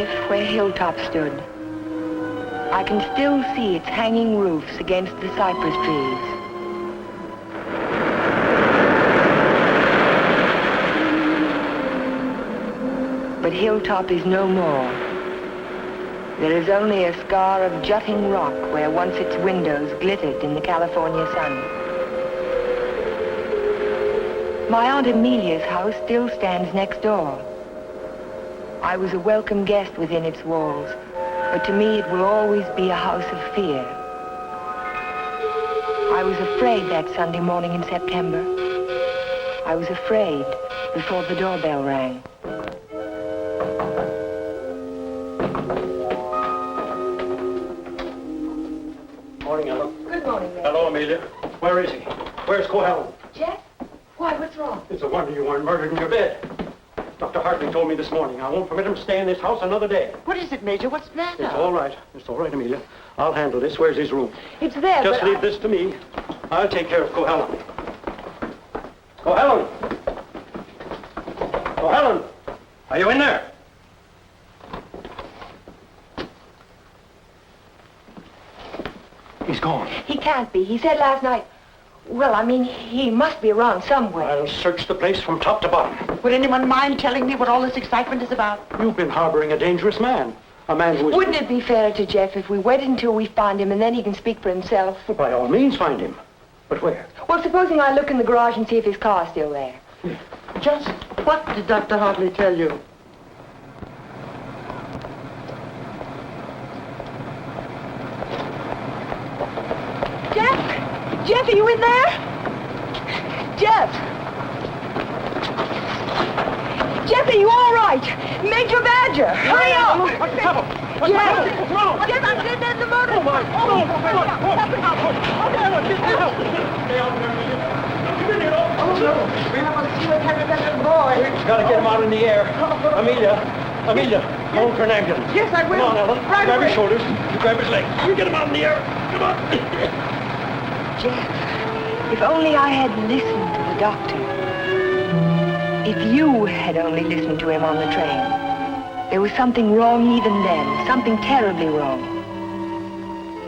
cliff where Hilltop stood. I can still see its hanging roofs against the cypress trees. But Hilltop is no more. There is only a scar of jutting rock where once its windows glittered in the California sun. My Aunt Amelia's house still stands next door. I was a welcome guest within its walls, but to me it will always be a house of fear. I was afraid that Sunday morning in September. I was afraid before the doorbell rang. Morning, Ellen. Good morning, Mary. Hello, Amelia. Where is he? Where's Cohalan? Jeff? Why, what's wrong? It's a wonder you weren't murdered in your bed. Dr. Hartley told me this morning I won't permit him to stay in this house another day. What is it, Major? What's the matter? It's all right. It's all right, Amelia. I'll handle this. Where's his room? It's there, Just but leave this to me. I'll take care of Cohalan. Cohalan! Cohalan! Are you in there? He's gone. He can't be. He said last night... Well, I mean, he must be around somewhere. I'll search the place from top to bottom. Would anyone mind telling me what all this excitement is about? You've been harboring a dangerous man. A man who is... Wouldn't it be fair to Jeff if we waited until we find him and then he can speak for himself? Well, by all means, find him. But where? Well, supposing I look in the garage and see if his car's still there. Just what did Dr. Hartley tell you? Jeff? Jeff, are you in there? Jeff? Jeff, are you all right? Major Badger, hurry up! What's the trouble? What's Jeff! wrong? Jeff, I'm sitting in the motor. Oh, my. We've got to get him out in the air. Amelia, phone for an ambulance. Yes, I will. Come on, Ellen. Right grab away. his shoulders. You grab his legs. You get him out in the air. Come on. Jeff, if only I had listened to the doctor. If you had only listened to him on the train. There was something wrong even then, something terribly wrong.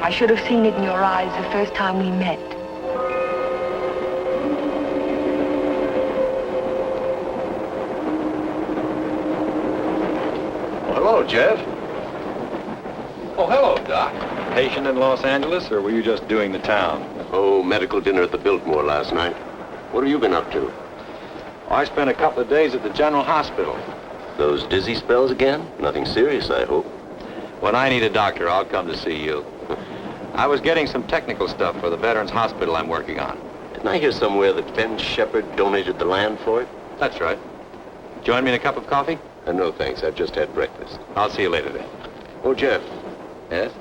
I should have seen it in your eyes the first time we met. Well, hello, Jeff. Oh, hello, Doc. Patient in Los Angeles, or were you just doing the town? Oh, medical dinner at the Biltmore last night. What have you been up to? I spent a couple of days at the General Hospital. Those dizzy spells again? Nothing serious, I hope. When I need a doctor, I'll come to see you. I was getting some technical stuff for the Veterans Hospital I'm working on. Didn't I hear somewhere that Ben Shepherd donated the land for it? That's right. Join me in a cup of coffee? No, thanks. I've just had breakfast. I'll see you later then. Oh, Jeff, Yes?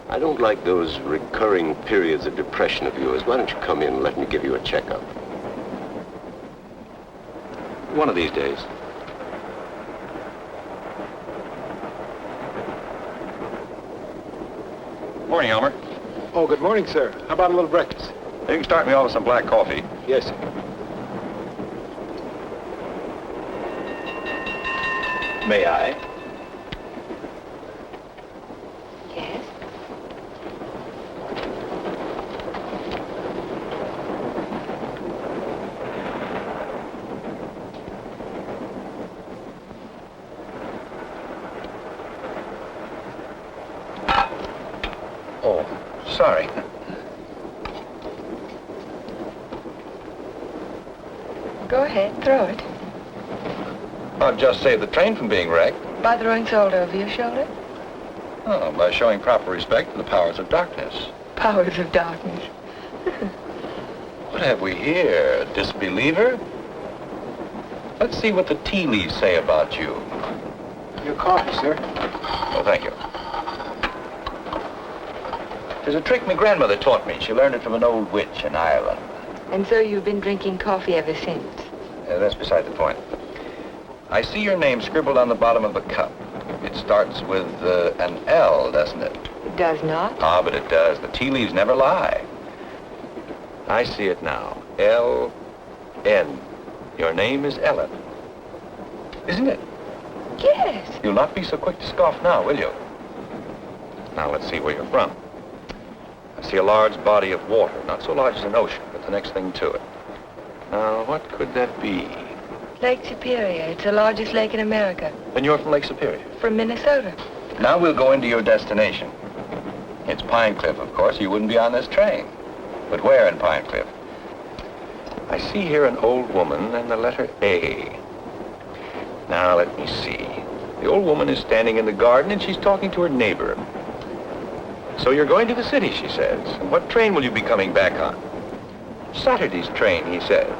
I don't like those recurring periods of depression of yours. Why don't you come in and let me give you a checkup? One of these days. Morning, Elmer. Oh, good morning, sir. How about a little breakfast? You can start me off with some black coffee. Yes, sir. May I? Yes? Oh, sorry. Go ahead, throw it. I'll just save the train from being wrecked. By throwing salt over your shoulder? Oh, by showing proper respect for the powers of darkness. Powers of darkness. What have we here? A disbeliever? Let's see what the tea leaves say about you. Your coffee, sir. Oh, thank you. There's a trick my grandmother taught me. She learned it from an old witch in Ireland. And so you've been drinking coffee ever since? That's beside the point. I see your name scribbled on the bottom of the cup. It starts with an L, doesn't it? It does not. Ah, but it does. The tea leaves never lie. I see it now. L-N. Your name is Ellen. Isn't it? Yes. You'll not be so quick to scoff now, will you? Now, let's see where you're from. I see a large body of water, not so large as an ocean, but the next thing to it. Now, what could that be? Lake Superior. It's the largest lake in America. Then you're from Lake Superior. From Minnesota. Now we'll go into your destination. It's Pine Cliff, of course. You wouldn't be on this train. But where in Pine Cliff? I see here an old woman and the letter A. Now, let me see. The old woman is standing in the garden and she's talking to her neighbor. So you're going to the city, she says. And what train will you be coming back on? Saturday's train, he says.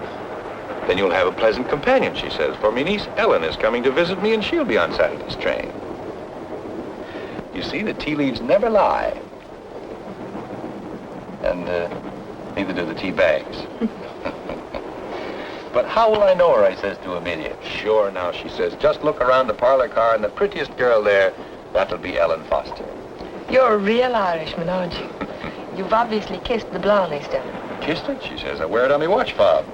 Then you'll have a pleasant companion, she says, for my niece Ellen is coming to visit me and she'll be on Saturday's train. You see, the tea leaves never lie. And neither do the tea bags. But how will I know her, I says to Amelia. Sure, now, she says, just look around the parlor car and the prettiest girl there, that'll be Ellen Foster. You're a real Irishman, aren't you? You've obviously kissed the blondie stone. Kissed it? She says, I wear it on my watch fob.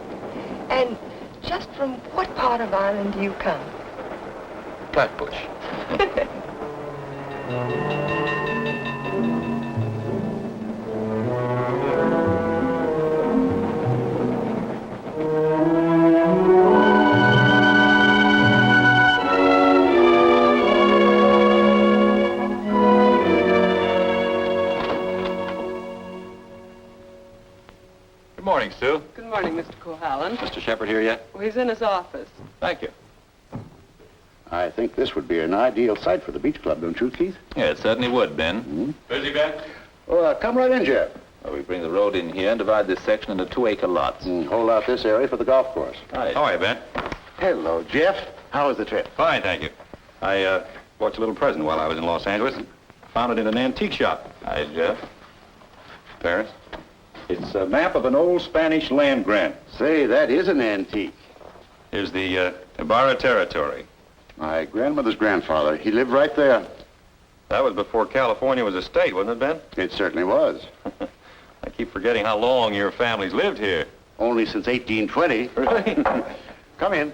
And just from what part of Ireland do you come? Flatbush. Good morning, Sue. Good morning, Mr. Cohalan. Mr. Shepard here yet? Well, he's in his office. Thank you. I think this would be an ideal site for the beach club, don't you, Keith? Yeah, it certainly would, Ben. Mm-hmm. Busy, Ben? Well, come right in, Jeff. Well, we bring the road in here and divide this section into 2-acre lots. Hold out this area for the golf course. Hi. How are you, Ben? Hello, Jeff. How was the trip? Fine, thank you. I bought you a little present while I was in Los Angeles. Found it in an antique shop. Hi, Jeff. Paris. It's a map of an old Spanish land grant. Say, that is an antique. Here's the Ibarra territory. My grandmother's grandfather, he lived right there. That was before California was a state, wasn't it, Ben? It certainly was. I keep forgetting how long your family's lived here. Only since 1820. Really? Come in.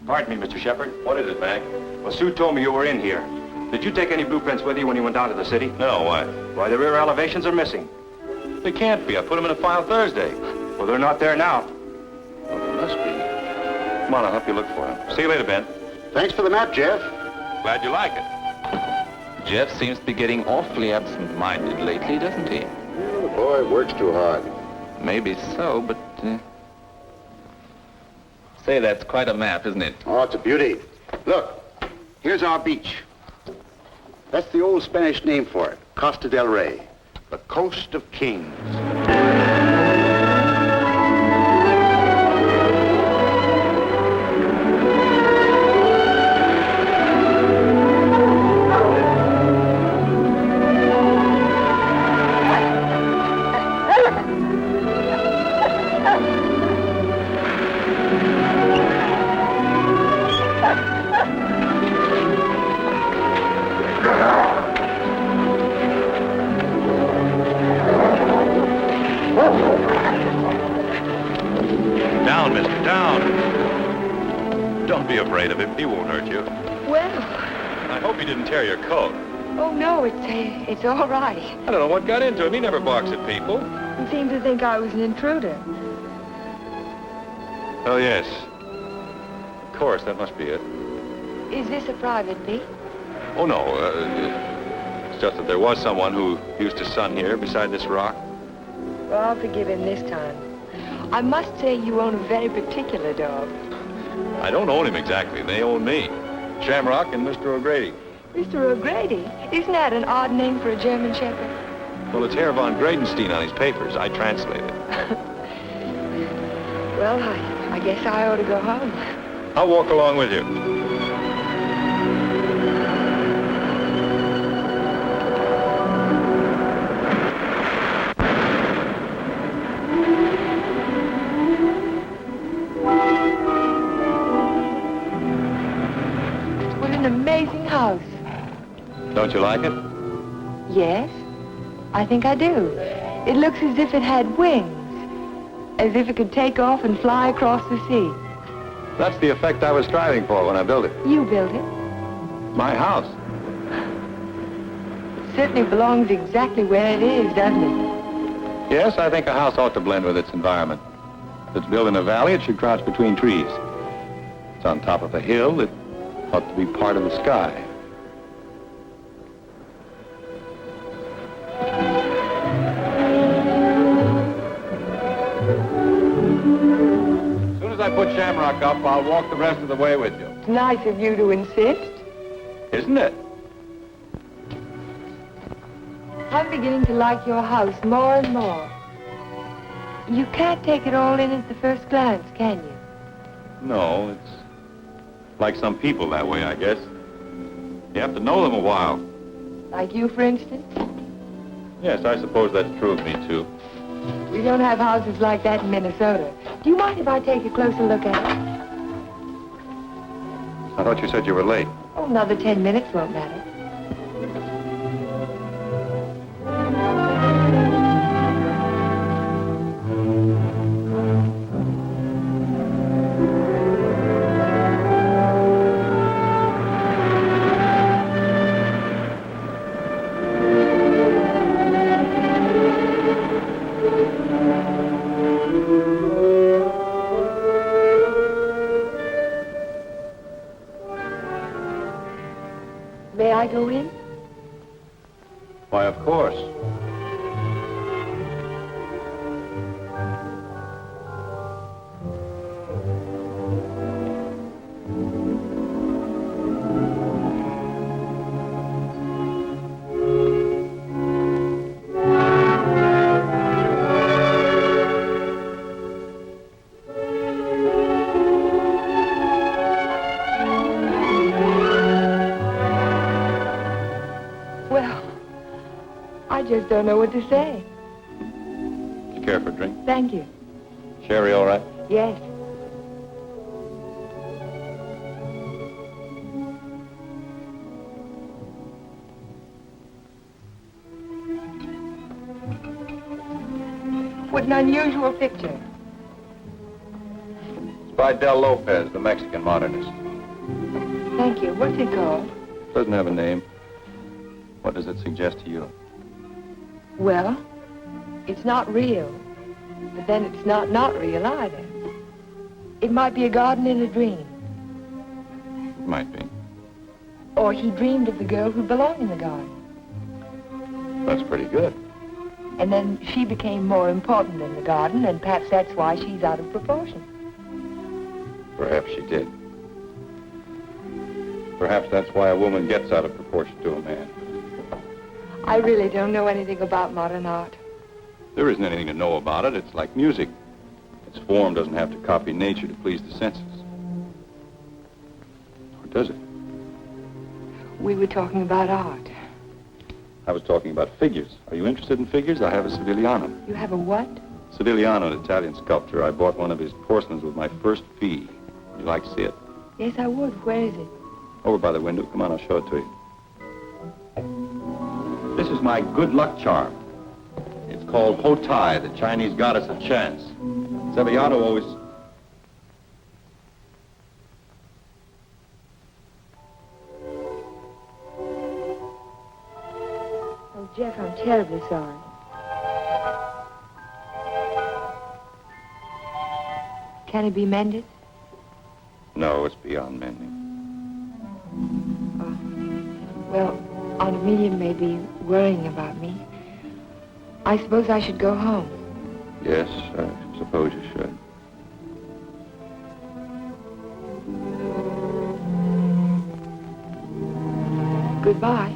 Pardon me, Mr. Shepard. What is it, Mac? Well, Sue told me you were in here. Did you take any blueprints with you when you went down to the city? No, why? Why, the rear elevations are missing. They can't be. I put them in a file Thursday. Well, they're not there now. Well, they must be. Come on, I'll help you look for them. See you later, Ben. Thanks for the map, Jeff. Glad you like it. Jeff seems to be getting awfully absent-minded lately, doesn't he? Well, the boy works too hard. Maybe so, but... Say, that's quite a map, isn't it? Oh, it's a beauty. Look, here's our beach. That's the old Spanish name for it, Costa del Rey, the coast of kings. Down, mister, down. Don't be afraid of him. He won't hurt you. Well, I hope he didn't tear your coat. oh no, it's all right. I don't know what got into him. He never barks at people. He seemed to think I was an intruder. Oh, yes. Of course, that must be it. Is this a private beach? Oh, no. It's just that there was someone who used to sun here beside this rock. Well, I'll forgive him this time. I must say you own a very particular dog. I don't own him exactly. They own me. Shamrock and Mr. O'Grady. Mr. O'Grady? Isn't that an odd name for a German Shepherd? Well, it's Herr von Gradenstein on his papers. I translated. Well, I guess I ought to go home. I'll walk along with you. What an amazing house. Don't you like it? Yes, I think I do. It looks as if it had wings. As if it could take off and fly across the sea. That's the effect I was striving for when I built it. You built it? My house. It certainly belongs exactly where it is, doesn't it? Yes, I think a house ought to blend with its environment. If it's built in a valley, it should crouch between trees. If it's on top of a hill, it ought to be part of the sky. As soon as I put Shamrock up, I'll walk the rest of the way with you. It's nice of you to insist. Isn't it? I'm beginning to like your house more and more. You can't take it all in at the first glance, can you? No, it's like some people that way, I guess. You have to know them a while. Like you, for instance? Yes, I suppose that's true of me, too. We don't have houses like that in Minnesota. Do you mind if I take a closer look at it? I thought you said you were late. Oh, another 10 minutes won't matter. May I go in? Why, of course. Well, I just don't know what to say. You care for a drink? Thank you. Sherry, all right? Yes. What an unusual picture. It's by Del Lopez, the Mexican modernist. Thank you. What's it called? Doesn't have a name. What does it suggest to you? Well, it's not real, but then it's not real either. It might be a garden in a dream. Might be. Or he dreamed of the girl who belonged in the garden. That's pretty good. And then she became more important than the garden, and perhaps that's why she's out of proportion. Perhaps she did. Perhaps that's why a woman gets out of proportion to a man. I really don't know anything about modern art. There isn't anything to know about it. It's like music. Its form doesn't have to copy nature to please the senses. Or does it? We were talking about art. I was talking about figures. Are you interested in figures? I have a Sivigliano. You have a what? Sivigliano, an Italian sculptor. I bought one of his porcelains with my first fee. Would you like to see it? Yes, I would. Where is it? Over by the window. Come on, I'll show it to you. This is my good luck charm. It's called Hotai, the Chinese goddess of chance. Sevillano always... Oh, Jeff, I'm terribly sorry. Can it be mended? No, it's beyond mending. Well, Aunt Amelia may be worrying about me. I suppose I should go home. Yes, I suppose you should. Goodbye.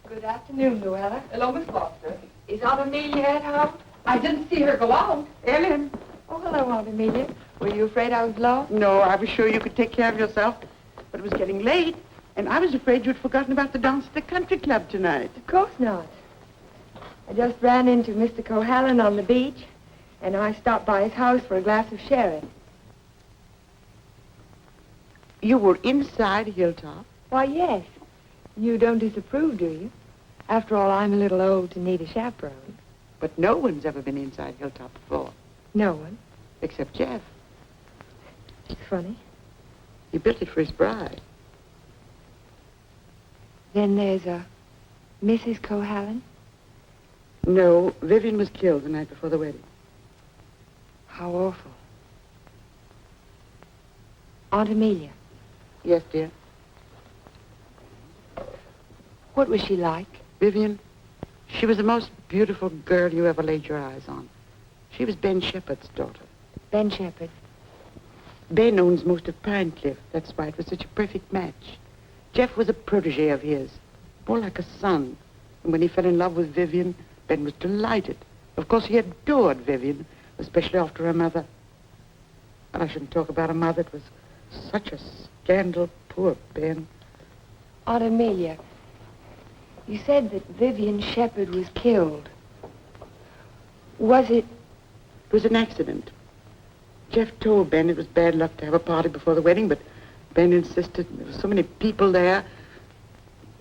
Good afternoon, Luella. Hello, Miss Foster. Is Aunt Amelia at home? I didn't see her go out. Ellen. Oh, hello, Aunt Amelia. Were you afraid I was lost? No, I was sure you could take care of yourself. But it was getting late, and I was afraid you'd forgotten about the dance at the country club tonight. Of course not. I just ran into Mr. Cohalan on the beach, and I stopped by his house for a glass of sherry. You were inside Hilltop? Why, yes. You don't disapprove, do you? After all, I'm a little old to need a chaperone. But no one's ever been inside Hilltop before, No one. except Jeff. It's funny. He built it for his bride. Then there's a Mrs. Cohalan. No, Vivian was killed the night before the wedding. How awful. Aunt Amelia, Yes, dear. what was she like? Vivian, she was the most beautiful girl you ever laid your eyes on. She was Ben Shepherd's daughter. Ben Shepherd. Ben owns most of Pine Cliff. That's why it was such a perfect match. Jeff was a protege of his, more like a son. And when he fell in love with Vivian, Ben was delighted. Of course, he adored Vivian, especially after her mother. And I shouldn't talk about a mother. It was such a scandal. Poor Ben. Aunt Amelia, you said that Vivian Shepherd was killed. Was it? It was an accident. Jeff told Ben it was bad luck to have a party before the wedding, but Ben insisted. There were so many people there.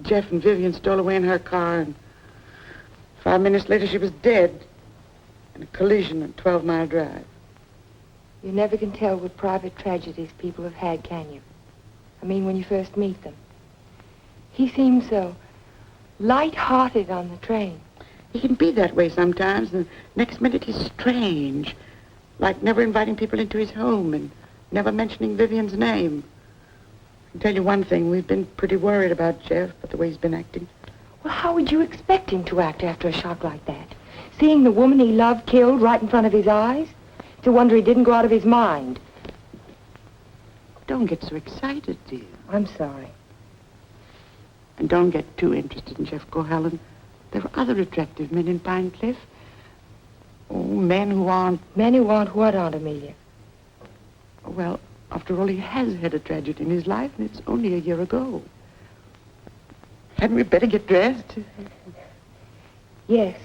Jeff and Vivian stole away in her car, and 5 minutes later she was dead in a collision on 12 Mile Drive. You never can tell what private tragedies people have had, can you? I mean, when you first meet them. He seemed so light-hearted on the train. He can be that way sometimes, and next minute he's strange, like never inviting people into his home and never mentioning Vivian's name. I can tell you one thing, we've been pretty worried about Jeff, but the way he's been acting. Well, how would you expect him to act after a shock like that? Seeing the woman he loved killed right in front of his eyes? It's a wonder he didn't go out of his mind. Don't get so excited, dear. I'm sorry. And don't get too interested in Jeff Cohalan. There are other attractive men in Pine Cliff. Oh, men who aren't... Men who aren't what, Aunt Amelia? Well, after all, he has had a tragedy in his life, and it's only a year ago. Hadn't we better get dressed? Yes.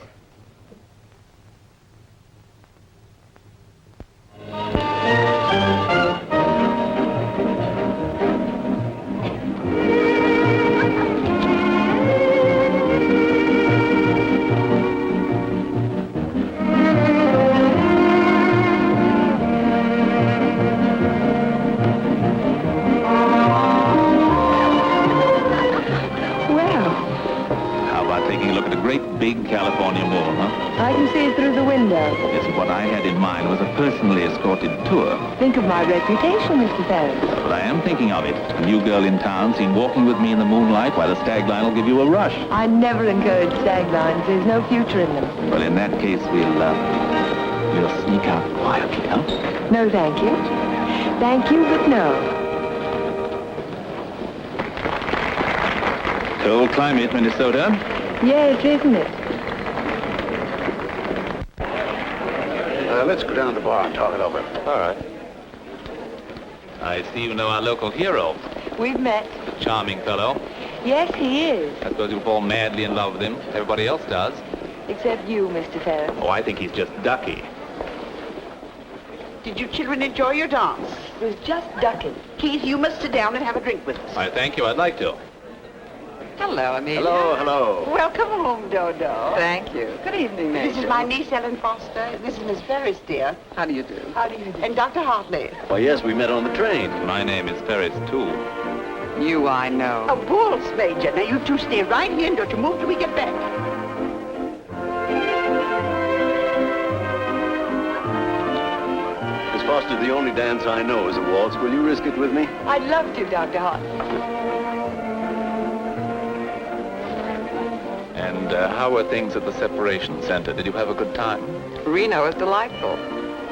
Big California wall, huh? I can see it through the window. Yes, what I had in mind was a personally escorted tour. Think of my reputation, Mr. Ferris. Well, I am thinking of it. A new girl in town seen walking with me in the moonlight, why the stag line will give you a rush. I never encourage stag lines. There's no future in them. Well, in that case, we'll sneak out quietly, huh? No, thank you. Thank you, but no. Cold climate, Minnesota. Yes, isn't it? Let's go down to the bar and talk it over. All right. I see you know our local hero. We've met. Charming fellow. Yes, he is. I suppose you fall madly in love with him. Everybody else does. Except you, Mr. Ferris. Oh, I think he's just ducky. Did you children enjoy your dance? It was just ducking. Keith, you must sit down and have a drink with us. I thank you. I'd like to. Hello, Amelia. Hello, hello. Welcome home, Dodo. Thank you. Good evening, Major. This is my niece, Ellen Foster. This is Miss Ferris, dear. How do you do? How do you do? And Dr. Hartley. Why, yes, we met on the train. My name is Ferris, too. You, I know. A waltz, Major. Now, you two stay right here and don't you move till we get back. Miss Foster, the only dance I know is a waltz. Will you risk it with me? I'd love to, Dr. Hartley. And how were things at the separation center? Did you have a good time? Reno is delightful.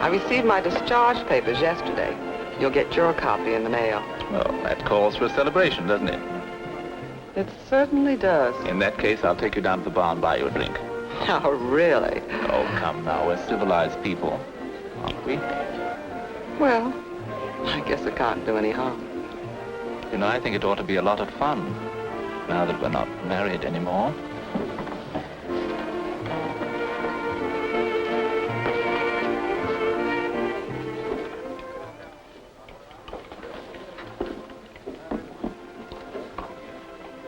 I received my discharge papers yesterday. You'll get your copy in the mail. Well, that calls for a celebration, doesn't it? It certainly does. In that case, I'll take you down to the bar and buy you a drink. Oh, really? Oh, come now. We're civilized people, aren't we? Well, I guess it can't do any harm. You know, I think it ought to be a lot of fun, now that we're not married anymore.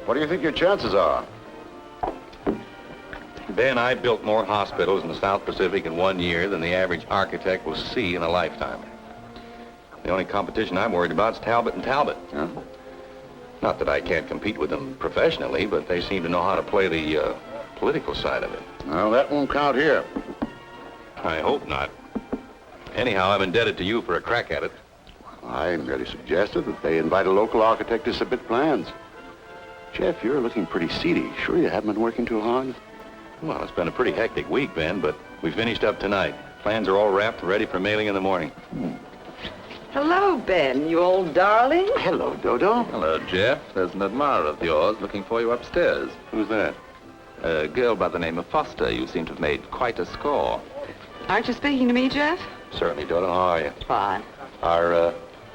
What do you think your chances are? Ben, I built more hospitals in the South Pacific in 1 year than the average architect will see in a lifetime. The only competition I'm worried about is Talbot and Talbot. Huh? Not that I can't compete with them professionally, but they seem to know how to play the political side of it. Well, that won't count here. I hope not. Anyhow, I'm indebted to you for a crack at it. I merely suggested that they invite a local architect to submit plans. Jeff, you're looking pretty seedy. Sure you haven't been working too hard? Well, it's been a pretty hectic week, Ben, but we finished up tonight. Plans are all wrapped, ready for mailing in the morning. Hello, Ben, you old darling. Hello, Dodo. Hello, Jeff. There's an admirer of yours looking for you upstairs. Who's that? A girl by the name of Foster. You seem to have made quite a score. Aren't you speaking to me, Jeff? Certainly, Dodo. How are you? Fine. Are,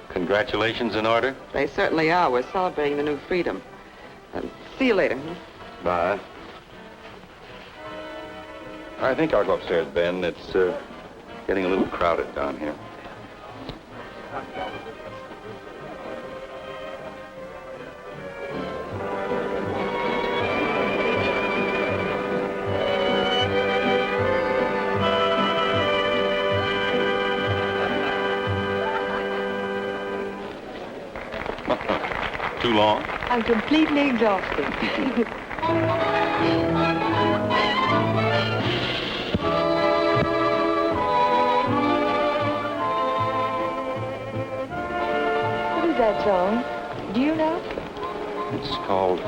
congratulations in order? They certainly are. We're celebrating the new freedom. See you later. Bye. I think I'll go upstairs, Ben. It's, getting a little crowded down here. Too long? I'm completely exhausted. What is that song? Do you know? It's called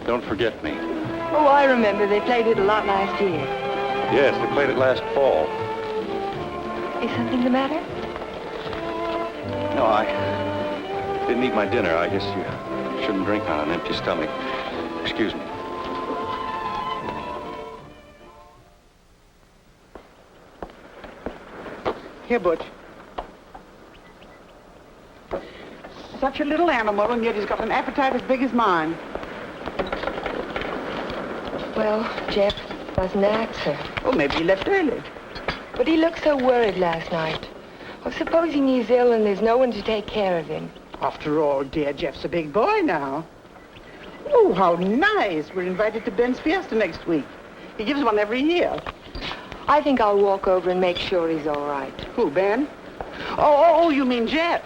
Don't Forget Me. Oh, I remember. They played it a lot last year. Yes, they played it last fall. Is something the matter? No, I didn't eat my dinner. I guess you shouldn't drink on an empty stomach. Excuse me. Here, Butch. Such a little animal, and yet he's got an appetite as big as mine. Well, Jeff doesn't answer. Oh, maybe he left early. But he looked so worried last night. Well, supposing he's ill and there's no one to take care of him. After all, dear, Jeff's a big boy now. Oh, how nice. We're invited to Ben's fiesta next week. He gives one every year. I think I'll walk over and make sure he's all right. Who, Ben? Oh, you mean Jeff?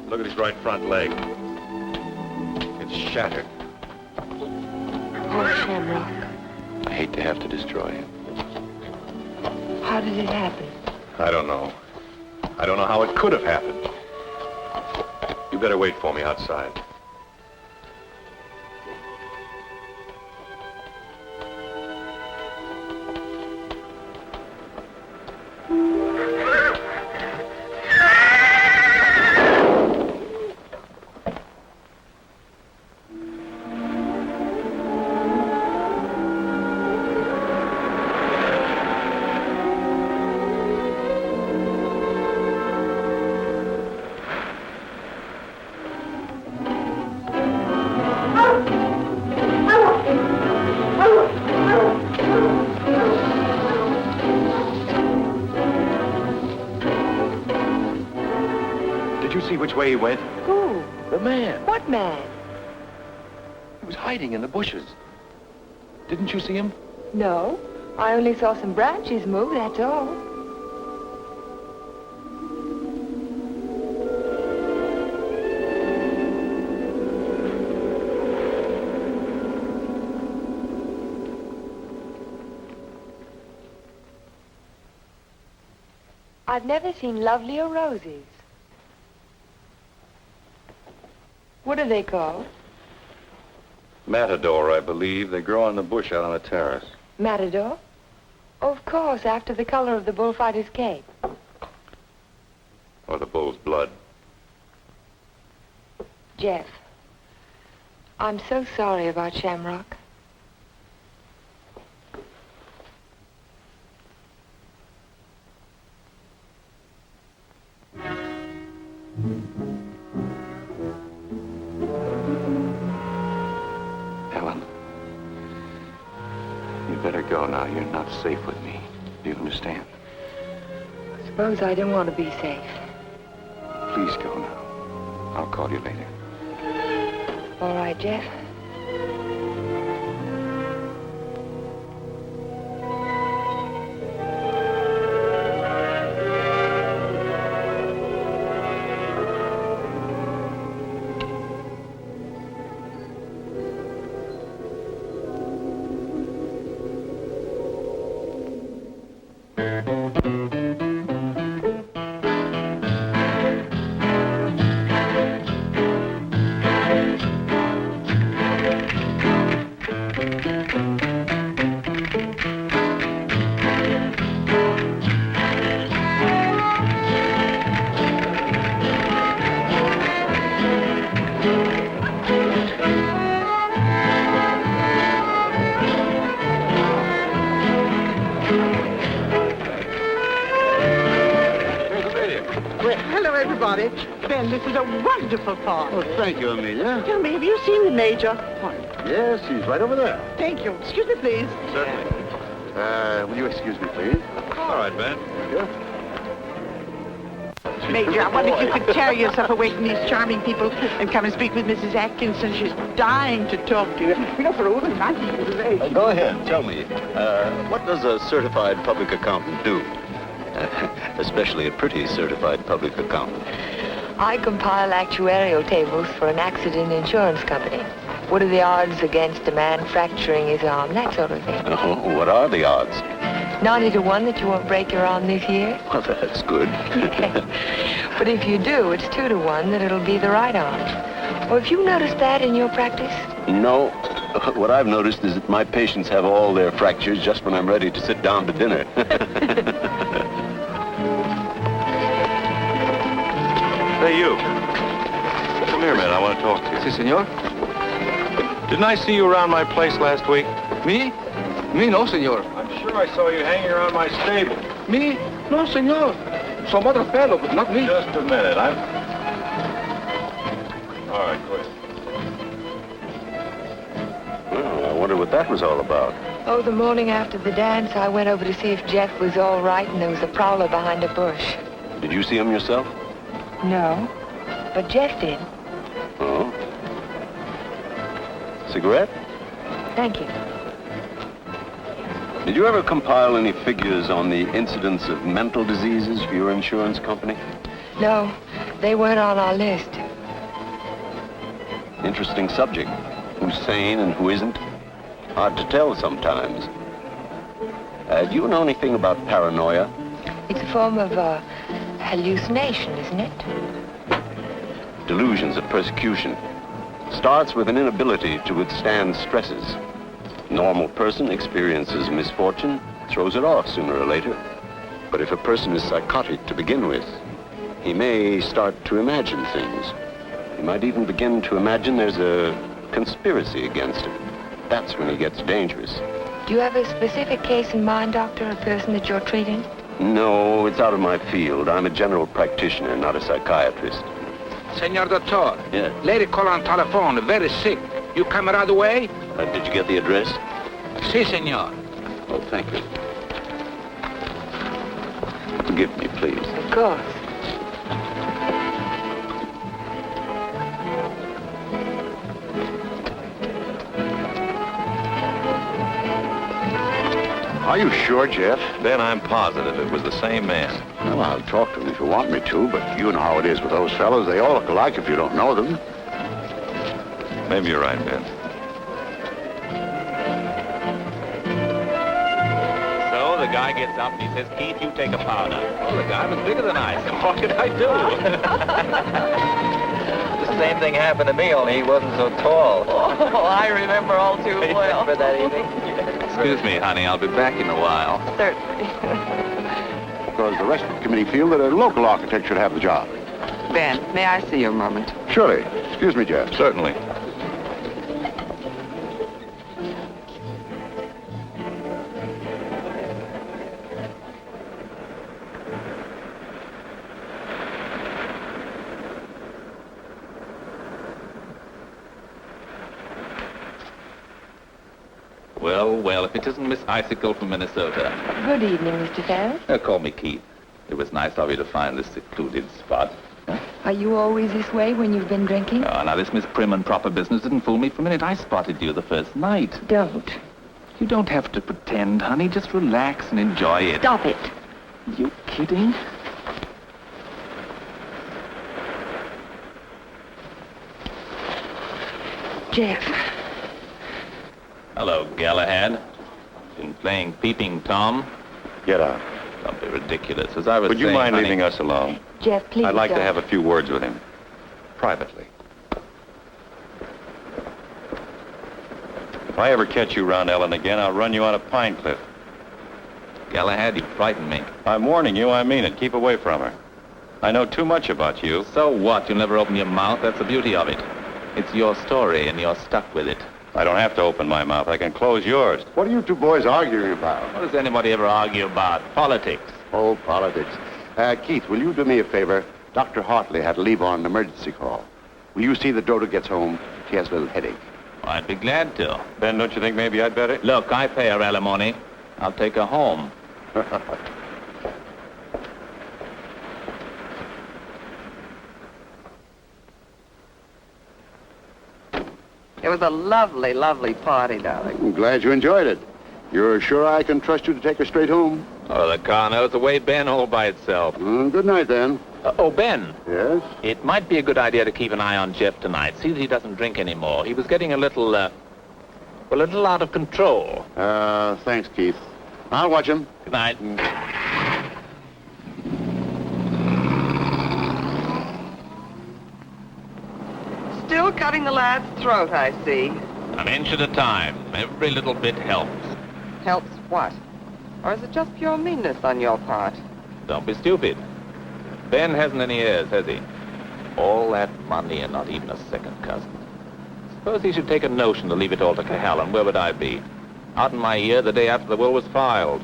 Look at his right front leg. It's shattered. Oh, Shamrock. I hate to have to destroy him. How did it happen? I don't know. I don't know how it could have happened. You better wait for me outside. Which way he went? Who? The man. What man? He was hiding in the bushes. Didn't you see him? No. I only saw some branches move, that's all. I've never seen lovelier roses. What are they called? Matador, I believe. They grow on the bush out on the terrace. Matador? Of course, after the color of the bullfighter's cape. Or the bull's blood. Jeff, I'm so sorry about Shamrock. Ellen, you better go now. You're not safe with me. Do you understand? I suppose I don't want to be safe. Please go now. I'll call you later. All right, Jeff. Ben, this is a wonderful park. Oh, thank you, Amelia. Tell me, have you seen the Major? Why, yes, he's right over there. Thank you. Excuse me, please. Certainly. Will you excuse me, please? All right, Ben. Major, I wonder if you could tear yourself away from these charming people and come and speak with Mrs. Atkinson. She's dying to talk to you. You know, for over 90 years of age. Go ahead, tell me. What does a certified public accountant do? Especially a pretty certified public accountant. I compile actuarial tables for an accident insurance company. What are the odds against a man fracturing his arm? That sort of thing. Oh, what are the odds? 90 to 1 that you won't break your arm this year. Well, that's good. But if you do, it's 2 to 1 that it'll be the right arm. Or have you noticed that in your practice? No. What I've noticed is that my patients have all their fractures just when I'm ready to sit down to dinner. Hey, you. Come here, man. I want to talk to you. Si, senor. Didn't I see you around my place last week? Me? Me, no, senor. I'm sure I saw you hanging around my stable. Me? No, senor. Some other fellow, but not me. Just a minute. All right, go ahead. Well, I wonder what that was all about. Oh, the morning after the dance, I went over to see if Jeff was all right, and there was a prowler behind a bush. Did you see him yourself? No, but Jeff did. Oh. Cigarette? Thank you. Did you ever compile any figures on the incidence of mental diseases for your insurance company? No, they weren't on our list. Interesting subject. Who's sane and who isn't? Hard to tell sometimes. Do you know anything about paranoia? It's a form of hallucination, isn't it? Delusions of persecution. Starts with an inability to withstand stresses. Normal person experiences misfortune, throws it off sooner or later. But if a person is psychotic to begin with, he may start to imagine things. He might even begin to imagine there's a conspiracy against him. That's when he gets dangerous. Do you have a specific case in mind, Doctor, a person that you're treating? No, it's out of my field. I'm a general practitioner, not a psychiatrist. Senor Doctor. Yeah. Lady call on telephone, very sick. You come right away? Did you get the address? Si, senor. Oh, thank you. Forgive me, please. Of course. Are you sure, Jeff? Ben, I'm positive it was the same man. Well, I'll talk to them if you want me to, but you know how it is with those fellows. They all look alike if you don't know them. Maybe you're right, Ben. So the guy gets up and he says, Keith, you take a powder. Oh, the guy was bigger than I. So what could I do? same thing happened to me, only he wasn't so tall. Oh, I remember all too well. Remember that evening? Excuse me, honey. I'll be back in a while. Certainly. Because the rest of the committee feel that a local architect should have the job. Ben, may I see you a moment? Surely. Excuse me, Jeff. Certainly. Well, if it isn't Miss Icicle from Minnesota. Good evening, Mr. Ferris. Call me Keith. It was nice of you to find this secluded spot. Are you always this way when you've been drinking? Oh, now this Miss Prim and Proper business didn't fool me for a minute. I spotted you the first night. Don't. You don't have to pretend, honey. Just relax and enjoy it. Stop it. You kidding? Jeff. Hello, Galahad. Been playing Peeping Tom? Get out. Don't be ridiculous. As I was Would you saying, mind honey, leaving us alone? Jeff, please I'd like to don't. have a few words with him. Privately. If I ever catch you around Ellen again, I'll run you out of Pine Cliff. Galahad, you frighten me. I'm warning you, I mean it. Keep away from her. I know too much about you. So what? You'll never open your mouth. That's the beauty of it. It's your story, and you're stuck with it. I don't have to open my mouth. I can close yours. What are you two boys arguing about? What does anybody ever argue about? Politics. Oh, politics. Keith, will you do me a favor? Dr. Hartley had to leave on an emergency call. Will you see that Dodo gets home? She has a little headache. I'd be glad to. Ben, don't you think maybe I'd better? Look, I pay her alimony. I'll take her home. It was a lovely, lovely party, darling. I'm glad you enjoyed it. You're sure I can trust you to take her straight home? Oh, the car knows the way, Ben, all by itself. Good night, then. Oh, Ben. Yes? It might be a good idea to keep an eye on Jeff tonight. See that he doesn't drink anymore. He was getting a little out of control. Thanks, Keith. I'll watch him. Good night. Still cutting the lad's throat, I see. An inch at a time. Every little bit helps. Helps what? Or is it just pure meanness on your part? Don't be stupid. Ben hasn't any heirs, has he? All that money and not even a second cousin. Suppose he should take a notion to leave it all to Cohalan. Where would I be? Out in my ear the day after the will was filed.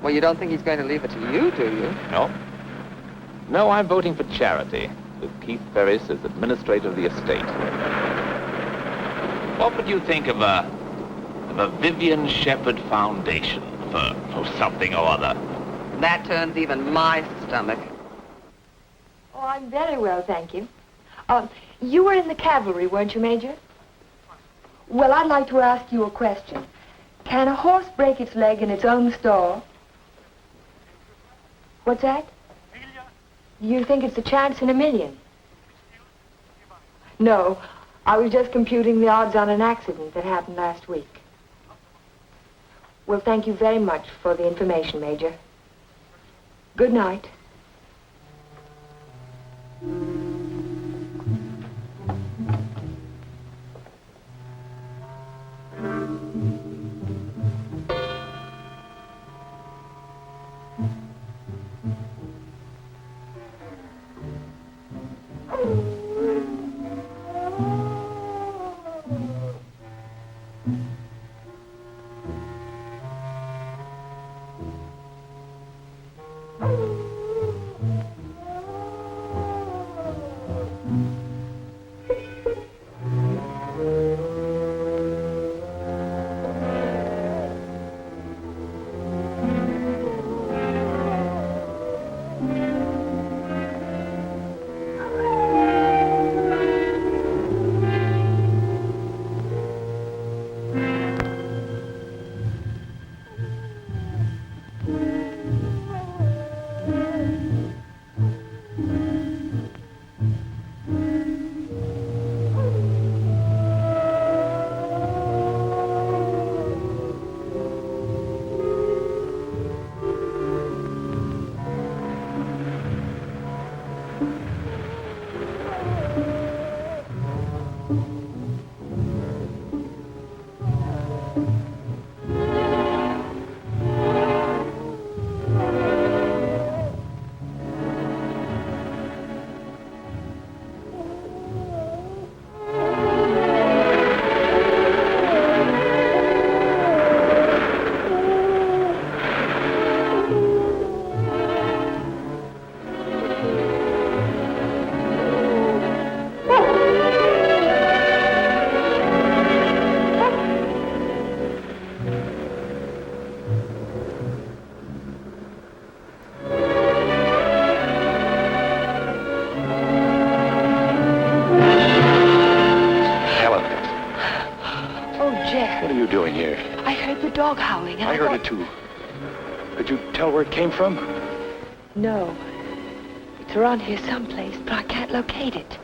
Well, you don't think he's going to leave it to you, do you? No. No, I'm voting for charity, with Keith Ferris as administrator of the estate. What would you think of a Vivian Shepherd Foundation for something or other? That turns even my stomach. Oh, I'm very well, thank you. You were in the cavalry, weren't you, Major? Well, I'd like to ask you a question. Can a horse break its leg in its own stall? What's that? You think it's a chance in a million? No, I was just computing the odds on an accident that happened last week. Well, thank you very much for the information, Major. Good night. dog howling. And I heard it too. Could you tell where it came from? No. It's around here someplace, but I can't locate it.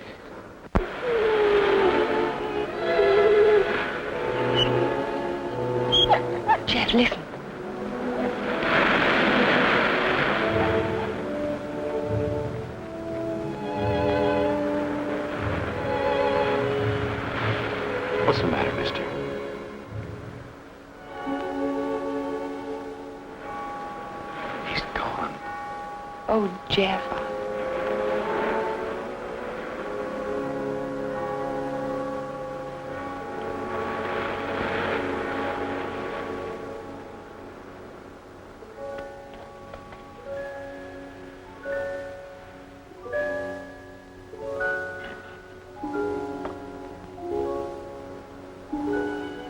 Jeff, listen. What's the matter, mister? He's gone. Oh, Jeff.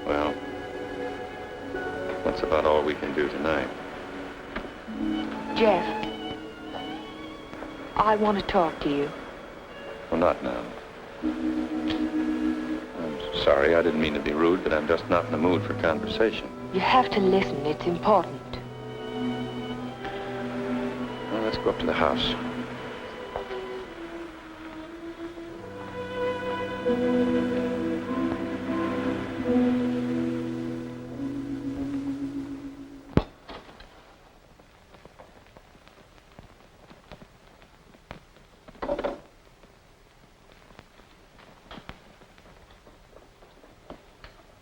Well, that's about all we can do tonight. Jeff, I want to talk to you. Well, not now. I'm sorry, I didn't mean to be rude, but I'm just not in the mood for conversation. You have to listen. It's important. Well, let's go up to the house.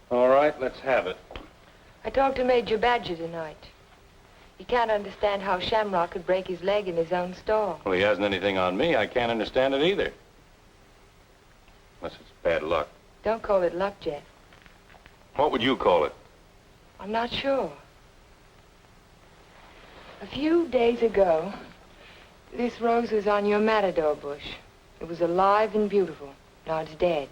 All right, let's have it. I talked to Major Badger tonight. He can't understand how Shamrock could break his leg in his own stall. Well, he hasn't anything on me. I can't understand it either. Unless it's bad luck. Don't call it luck, Jeff. What would you call it? I'm not sure. A few days ago, this rose was on your matador bush. It was alive and beautiful. Now it's dead.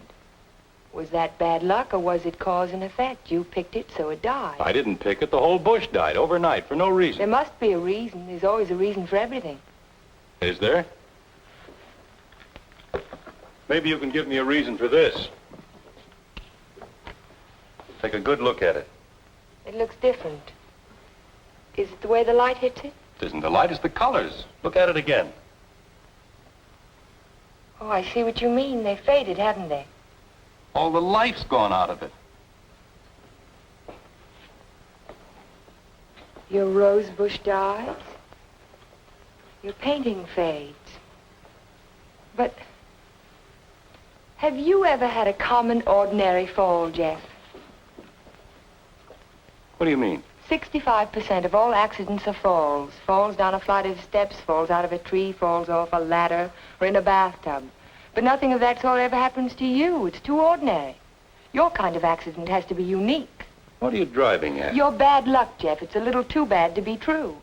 Was that bad luck, or was it cause and effect? You picked it, so it died. I didn't pick it. The whole bush died overnight for no reason. There must be a reason. There's always a reason for everything. Is there? Maybe you can give me a reason for this. Take a good look at it. It looks different. Is it the way the light hits it? It isn't the light, it's the colors. Look at it again. Oh, I see what you mean. They faded, haven't they? All the life's gone out of it. Your rose bush dies. Your painting fades. But have you ever had a common, ordinary fall, Jeff? What do you mean? 65% of all accidents are falls. Falls down a flight of steps, falls out of a tree, falls off a ladder, or in a bathtub. But nothing of that sort ever happens to you. It's too ordinary. Your kind of accident has to be unique. What are you driving at? Your bad luck, Jeff. It's a little too bad to be true.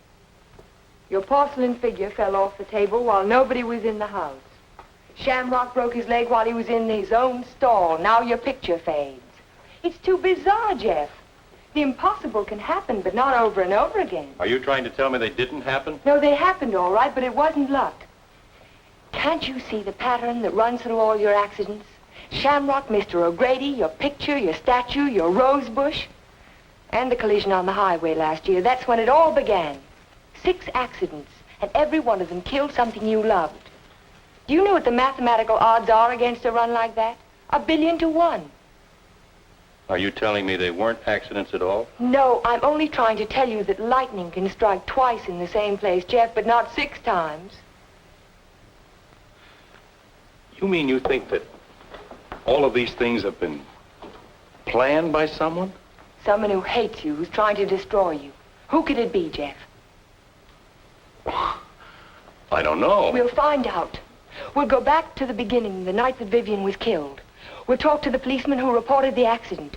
Your porcelain figure fell off the table while nobody was in the house. Shamrock broke his leg while he was in his own stall. Now your picture fades. It's too bizarre, Jeff. The impossible can happen, but not over and over again. Are you trying to tell me they didn't happen? No, they happened all right, but it wasn't luck. Can't you see the pattern that runs through all your accidents? Shamrock, Mr. O'Grady, your picture, your statue, your rose bush, and the collision on the highway last year. That's when it all began. 6 accidents, and every one of them killed something you loved. Do you know what the mathematical odds are against a run like that? 1 billion to 1. Are you telling me they weren't accidents at all? No, I'm only trying to tell you that lightning can strike twice in the same place, Jeff, but not 6 times. You mean you think that all of these things have been planned by someone? Someone who hates you, who's trying to destroy you. Who could it be, Jeff? I don't know. We'll find out. We'll go back to the beginning, the night that Vivian was killed. We'll talk to the policeman who reported the accident.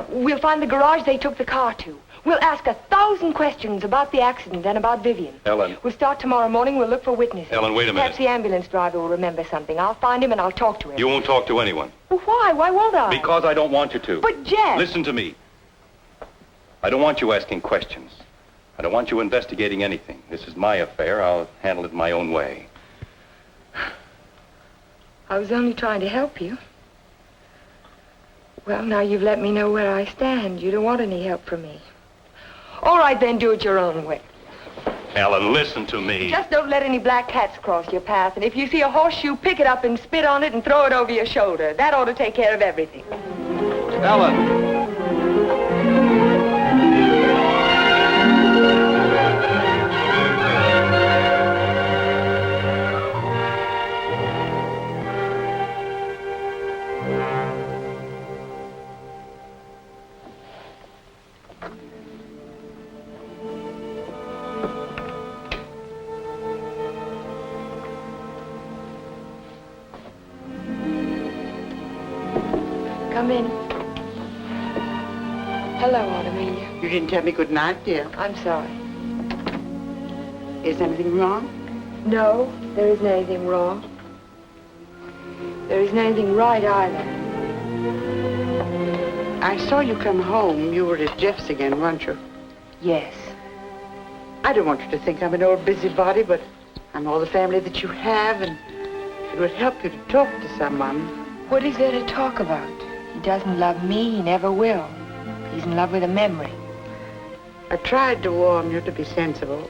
We'll find the garage they took the car to. We'll ask 1,000 questions about the accident and about Vivian. Ellen. We'll start tomorrow morning. We'll look for witnesses. Ellen, wait a minute. Perhaps the ambulance driver will remember something. I'll find him and I'll talk to him. You won't talk to anyone. Well, why? Why won't I? Because I don't want you to. But, Jeff... Listen to me. I don't want you asking questions. I don't want you investigating anything. This is my affair. I'll handle it my own way. I was only trying to help you. Well, now you've let me know where I stand. You don't want any help from me. All right, then, do it your own way. Ellen, listen to me. Just don't let any black cats cross your path. And if you see a horseshoe, pick it up and spit on it and throw it over your shoulder. That ought to take care of everything. Ellen. Come in. Hello, Aunt Amelia. You didn't tell me good night, dear. I'm sorry. Is anything wrong? No, there isn't anything wrong. There isn't anything right either. I saw you come home. You were at Jeff's again, weren't you? Yes. I don't want you to think I'm an old busybody, but I'm all the family that you have, and it would help you to talk to someone. What is there to talk about? He doesn't love me, he never will. He's in love with a memory. I tried to warn you to be sensible.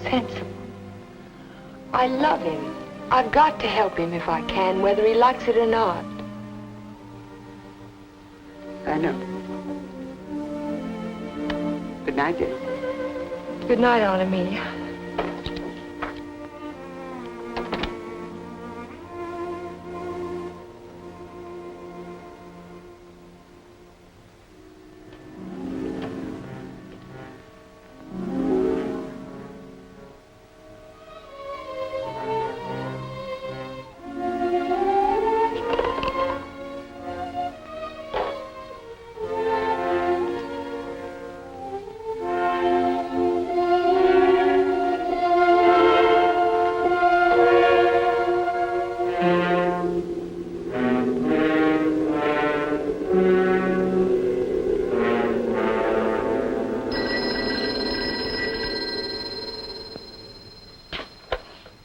Sensible? I love him. I've got to help him if I can, whether he likes it or not. I know. Good night, dear. Good night, Aunt Amelia.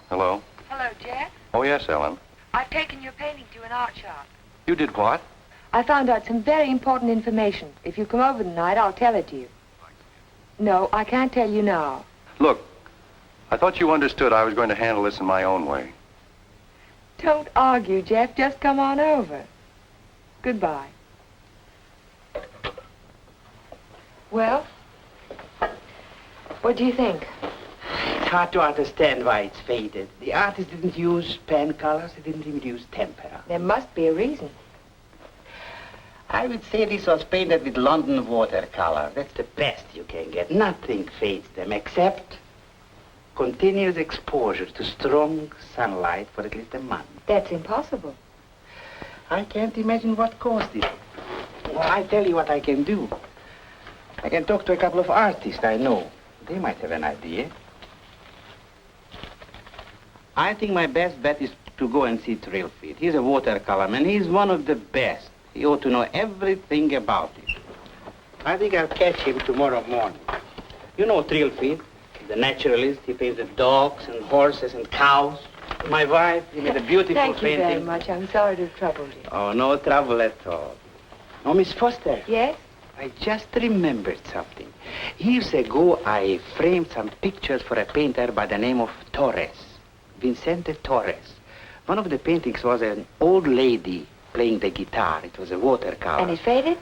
Hello? Hello, Jeff. Oh, yes, Ellen. I've taken your painting to an art shop. You did what? I found out some very important information. If you come over tonight, I'll tell it to you. No, I can't tell you now. Look, I thought you understood I was going to handle this in my own way. Don't argue, Jeff. Just come on over. Goodbye. Well, what do you think? It's hard to understand why it's faded. The artist didn't use pen colors, he didn't even use tempera. There must be a reason. I would say this was painted with London watercolor. That's the best you can get. Nothing fades them except continuous exposure to strong sunlight for at least a month. That's impossible. I can't imagine what caused it. Well, I tell you what I can do. I can talk to a couple of artists I know. They might have an idea. I think my best bet is to go and see Trilfeed. He's a watercolor man. He's one of the best. He ought to know everything about it. I think I'll catch him tomorrow morning. You know Trilfeed, the naturalist. He paints the dogs and horses and cows. My wife, he made a beautiful Thank you painting. very much. I'm sorry to have troubled you. Oh, no trouble at all. Oh, Miss Foster. Yes? I just remembered something. Years ago, I framed some pictures for a painter by the name of Torres, Vicente Torres. One of the paintings was an old lady playing the guitar. It was a watercolor. And it faded?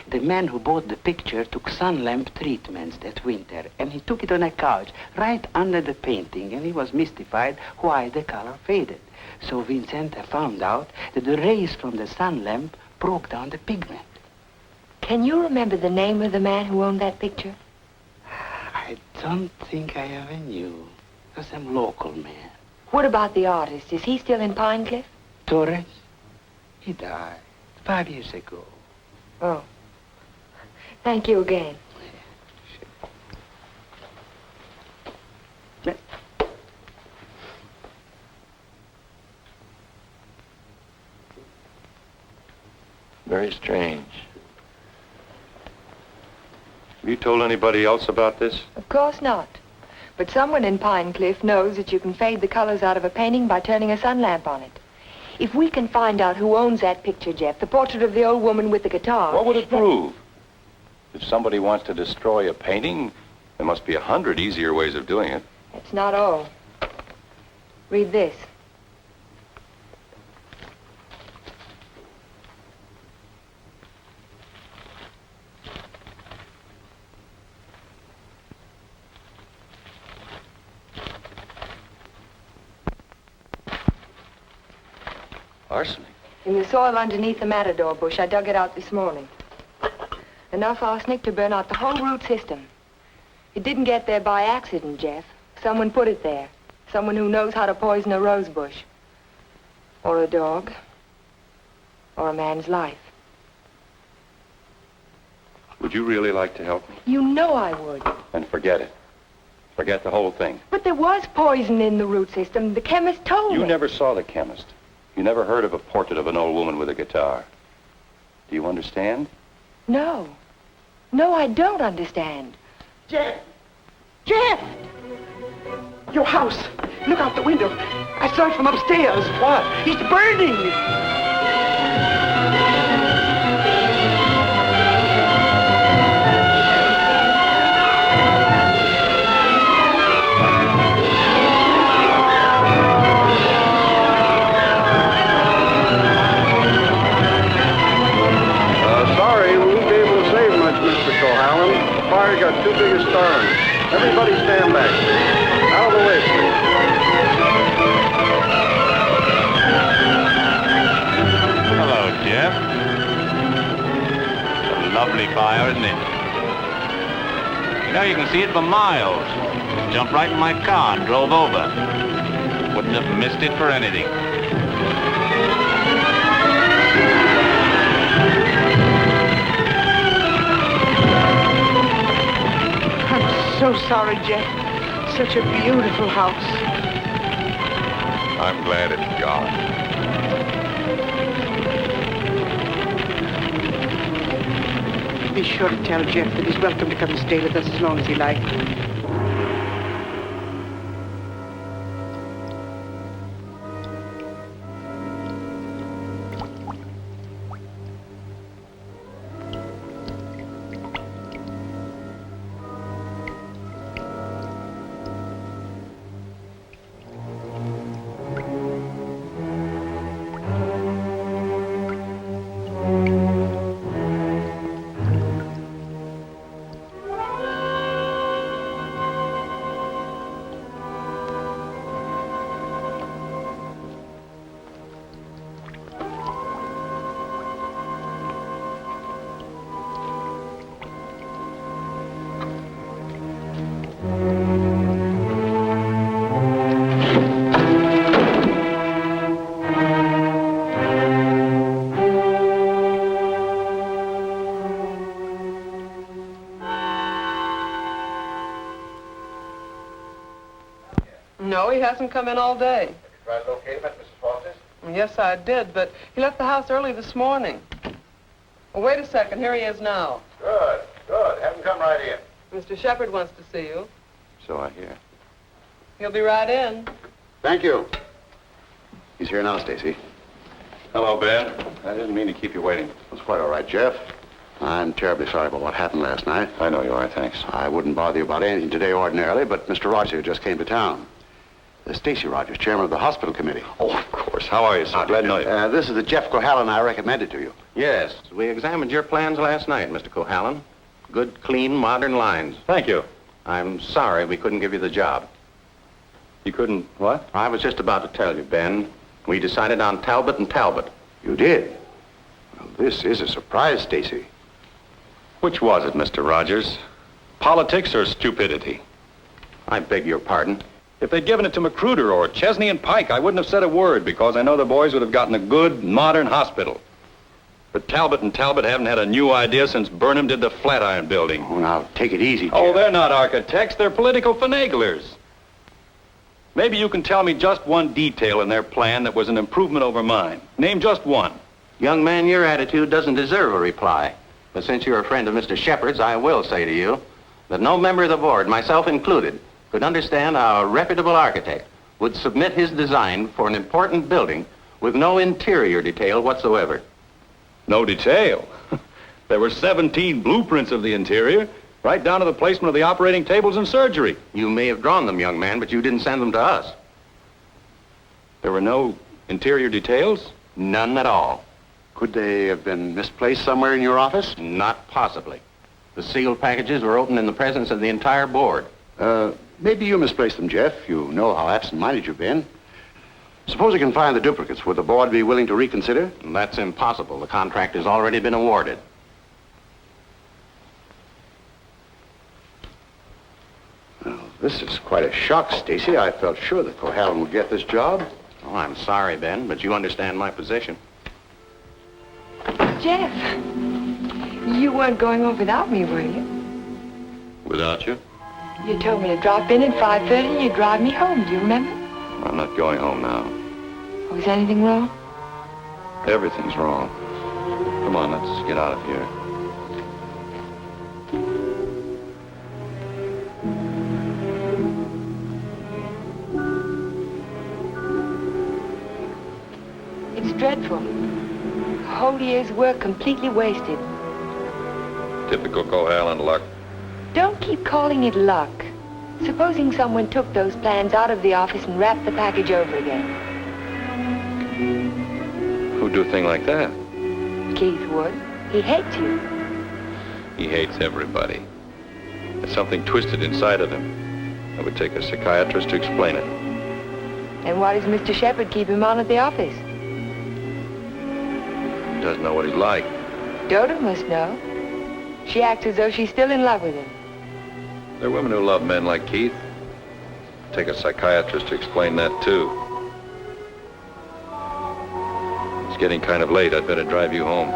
The man who bought the picture took sun lamp treatments that winter, and he took it on a couch right under the painting, and he was mystified why the color faded. So Vicente found out that the rays from the sun lamp broke down the pigment. Can you remember the name of the man who owned that picture? I don't think I ever knew. It was some local man. What about the artist? Is he still in Pine Cliff? Torres? He died 5 years ago. Oh. Thank you again. Very strange. Have you told anybody else about this? Of course not. But someone in Pine Cliff knows that you can fade the colors out of a painting by turning a sun lamp on it. If we can find out who owns that picture, Jeff, the portrait of the old woman with the guitar... What would it prove? If somebody wants to destroy a painting, there must be 100 easier ways of doing it. That's not all. Read this. Arsenic? In the soil underneath the matador bush, I dug it out this morning. Enough arsenic to burn out the whole root system. It didn't get there by accident, Jeff. Someone put it there. Someone who knows how to poison a rose bush. Or a dog. Or a man's life. Would you really like to help me? You know I would. Then forget it. Forget the whole thing. But there was poison in the root system. The chemist told me. You never saw the chemist. You never heard of a portrait of an old woman with a guitar. Do you understand? No. No, I don't understand. Jeff! Jeff! Your house. Look out the window. I saw it from upstairs. What? It's burning. Sorry, we won't be able to save much, Mr. Cohalan. The fire got too big a storm. Everybody stand back. Out of the way, please. Hello, Jeff. It's a lovely fire, isn't it? You know, you can see it for miles. Jumped right in my car and drove over. Wouldn't have missed it for anything. I'm so sorry, Jeff. Such a beautiful house. I'm glad it's gone. Be sure to tell Jeff that he's welcome to come and stay with us as long as he likes. No, he hasn't come in all day. Have you tried to locate him at Mrs. Foster's? Yes, I did, but he left the house early this morning. Well, wait a second. Here he is now. Good, good. Have him come right in. Mr. Shepard wants to see you. So I hear. He'll be right in. Thank you. He's here now, Stacy. Hello, Ben. I didn't mean to keep you waiting. It's quite all right, Jeff. I'm terribly sorry about what happened last night. I know you are, thanks. I wouldn't bother you about anything today ordinarily, but Mr. Rogers just came to town. Stacy Rogers, chairman of the hospital committee. Oh, of course. How are you, sir? Glad to know you. This is the Jeff Cohalan I recommended to you. Yes, we examined your plans last night, Mr. Cohalan. Good, clean, modern lines. Thank you. I'm sorry we couldn't give you the job. You couldn't, what? I was just about to tell you, Ben. We decided on Talbot and Talbot. You did? Well, this is a surprise, Stacy. Which was it, Mr. Rogers? Politics or stupidity? I beg your pardon. If they'd given it to Magruder or Chesney and Pike, I wouldn't have said a word because I know the boys would have gotten a good, modern hospital. But Talbot and Talbot haven't had a new idea since Burnham did the Flatiron building. Oh, now, take it easy, Jeff. Oh, they're not architects. They're political finaglers. Maybe you can tell me just one detail in their plan that was an improvement over mine. Name just one. Young man, your attitude doesn't deserve a reply. But since you're a friend of Mr. Shepard's, I will say to you that no member of the board, myself included, could understand how a reputable architect would submit his design for an important building with no interior detail whatsoever. No detail? There were 17 blueprints of the interior, right down to the placement of the operating tables and surgery. You may have drawn them, young man, but you didn't send them to us. There were no interior details? None at all. Could they have been misplaced somewhere in your office? Not possibly. The sealed packages were opened in the presence of the entire board. Maybe you misplaced them, Jeff. You know how absent-minded you've been. Suppose you can find the duplicates. Would the board be willing to reconsider? That's impossible. The contract has already been awarded. Well, this is quite a shock, Stacy. I felt sure that Cohalan would get this job. Oh, I'm sorry, Ben, but you understand my position. Jeff, you weren't going off without me, were you? Without you? You told me to drop in at 5:30 and you'd drive me home. Do you remember? I'm not going home now. Oh, is anything wrong? Everything's wrong. Come on, let's get out of here. It's dreadful. A whole year's work completely wasted. Typical Cohalan luck. Don't keep calling it luck. Supposing someone took those plans out of the office and wrapped the package over again. Who'd do a thing like that? Keith would. He hates you. He hates everybody. There's something twisted inside of him. It would take a psychiatrist to explain it. And why does Mr. Shepherd keep him on at the office? He doesn't know what he's like. Dodo must know. She acts as though she's still in love with him. There are women who love men like Keith. Take a psychiatrist to explain that, too. It's getting kind of late. I'd better drive you home.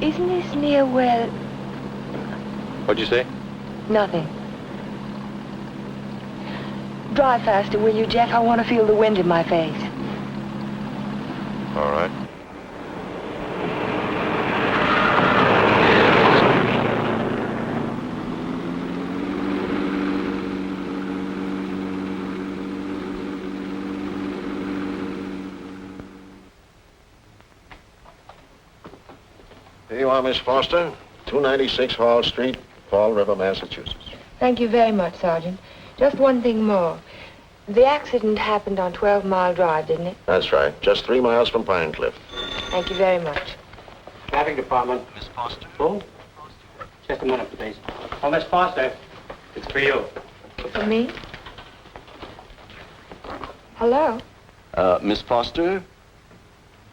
Isn't this near where... What'd you say? Nothing. Drive faster, will you, Jeff? I want to feel the wind in my face. All right. Here you are, Miss Foster. 296 Hall Street, Fall River, Massachusetts. Thank you very much, Sergeant. Just one thing more. The accident happened on 12 Mile Drive, didn't it? That's right. Just 3 miles from Pine Cliff. Thank you very much. Traffic department. Miss Foster. Who? Just a minute, please. Oh, Miss Foster. It's for you. For me? Hello? Miss Foster?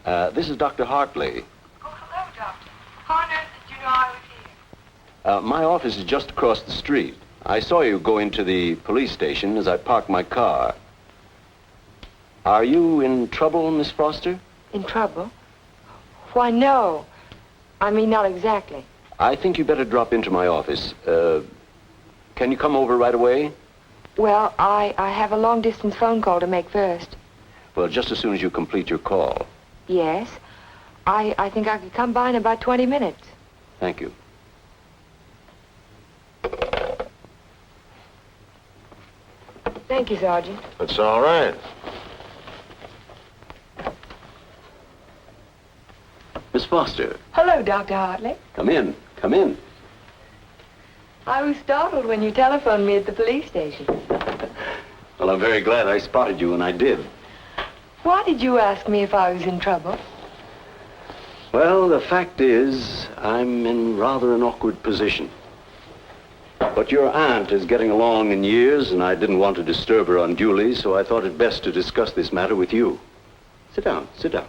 This is Dr. Hartley. Oh, hello, Doctor. How on earth did you know I was here? My office is just across the street. I saw you go into the police station as I parked my car. Are you in trouble, Miss Foster? In trouble? Why, no. I mean, not exactly. I think you better drop into my office. Can you come over right away? Well, I have a long-distance phone call to make first. Well, just as soon as you complete your call. Yes. I think I could come by in about 20 minutes. Thank you. Thank you, Sergeant. That's all right. Miss Foster. Hello, Dr. Hartley. Come in. Come in. I was startled when you telephoned me at the police station. Well, I'm very glad I spotted you when I did. Why did you ask me if I was in trouble? Well, the fact is, I'm in rather an awkward position. But your aunt is getting along in years, and I didn't want to disturb her unduly, so I thought it best to discuss this matter with you. Sit down, sit down.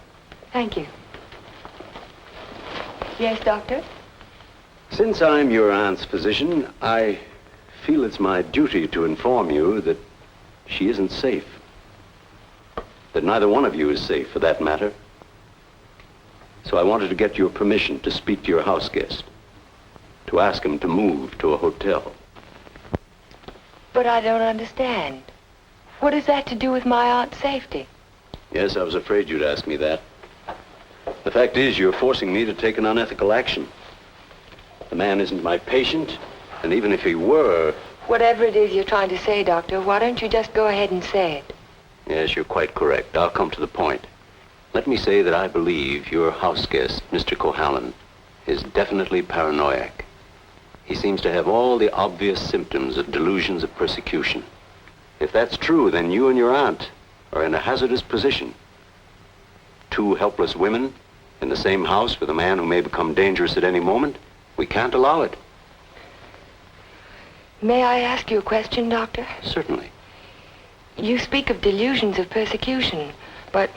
Thank you. Yes, Doctor? Since I'm your aunt's physician, I feel it's my duty to inform you that she isn't safe. That neither one of you is safe, for that matter. So I wanted to get your permission to speak to your house guest, to ask him to move to a hotel. But I don't understand. What has that to do with my aunt's safety? Yes, I was afraid you'd ask me that. The fact is, you're forcing me to take an unethical action. The man isn't my patient, and even if he were... Whatever it is you're trying to say, Doctor, why don't you just go ahead and say it? Yes, you're quite correct. I'll come to the point. Let me say that I believe your house guest, Mr. Cohalan, is definitely paranoiac. He seems to have all the obvious symptoms of delusions of persecution. If that's true, then you and your aunt are in a hazardous position. Two helpless women in the same house with a man who may become dangerous at any moment. We can't allow it. May I ask you a question, Doctor? Certainly. You speak of delusions of persecution, but...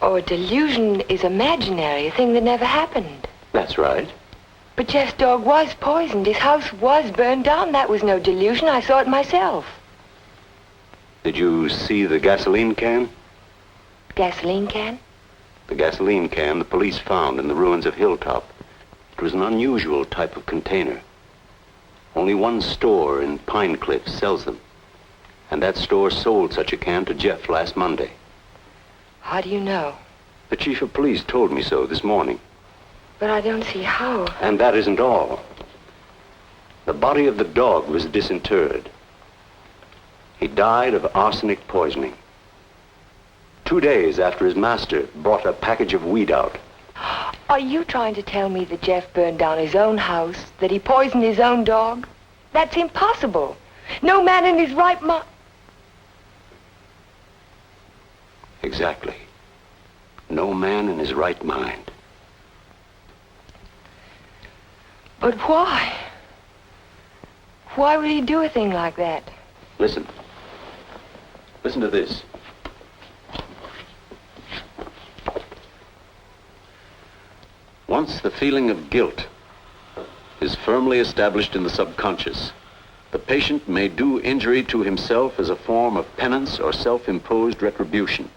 Oh, a delusion is imaginary, a thing that never happened. That's right. But Jeff's dog was poisoned. His house was burned down. That was no delusion. I saw it myself. Did you see the gasoline can? Gasoline can? The gasoline can the police found in the ruins of Hilltop. It was an unusual type of container. Only one store in Pine Cliff sells them. And that store sold such a can to Jeff last Monday. How do you know? The chief of police told me so this morning. But I don't see how. And that isn't all. The body of the dog was disinterred. He died of arsenic poisoning. 2 days after his master brought a package of weed out. Are you trying to tell me that Jeff burned down his own house, that he poisoned his own dog? That's impossible. No man in his right mind... Exactly. No man in his right mind. But why? Why would he do a thing like that? Listen. Listen to this. Once the feeling of guilt is firmly established in the subconscious, the patient may do injury to himself as a form of penance or self-imposed retribution.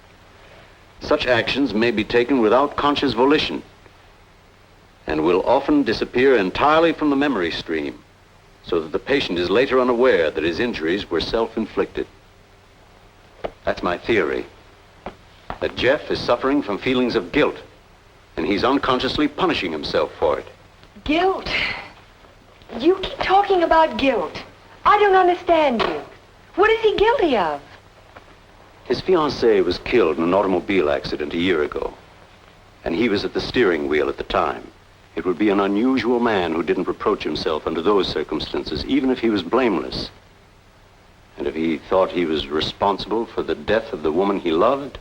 Such actions may be taken without conscious volition and will often disappear entirely from the memory stream, so that the patient is later unaware that his injuries were self-inflicted. That's my theory, that Jeff is suffering from feelings of guilt, and he's unconsciously punishing himself for it. Guilt? You keep talking about guilt. I don't understand you. What is he guilty of? His fiancée was killed in an automobile accident a year ago, and he was at the steering wheel at the time. It would be an unusual man who didn't reproach himself under those circumstances, even if he was blameless. And if he thought he was responsible for the death of the woman he loved,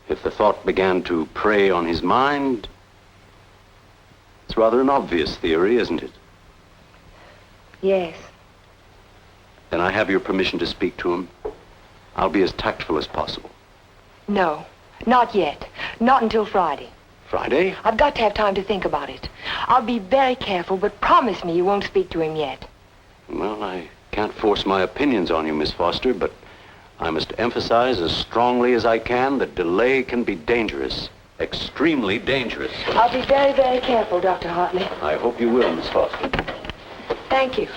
if the thought began to prey on his mind, it's rather an obvious theory, isn't it? Yes. Then I have your permission to speak to him. I'll be as tactful as possible. No, not yet. Not until Friday. Friday? I've got to have time to think about it. I'll be very careful, but promise me you won't speak to him yet. Well, I can't force my opinions on you, Miss Foster, but I must emphasize as strongly as I can that delay can be dangerous. Extremely dangerous. I'll be very, very careful, Dr. Hartley. I hope you will, Miss Foster. Thank you.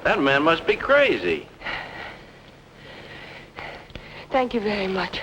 That man must be crazy. Thank you very much.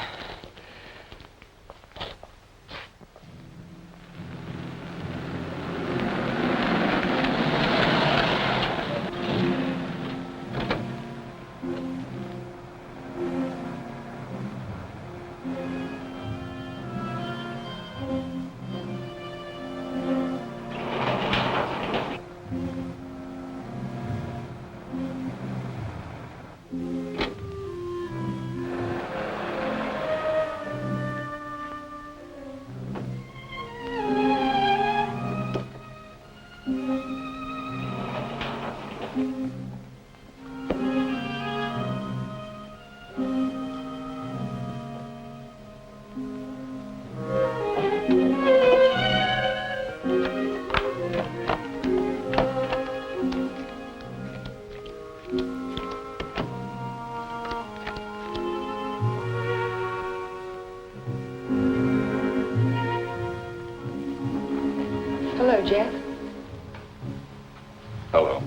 Hello.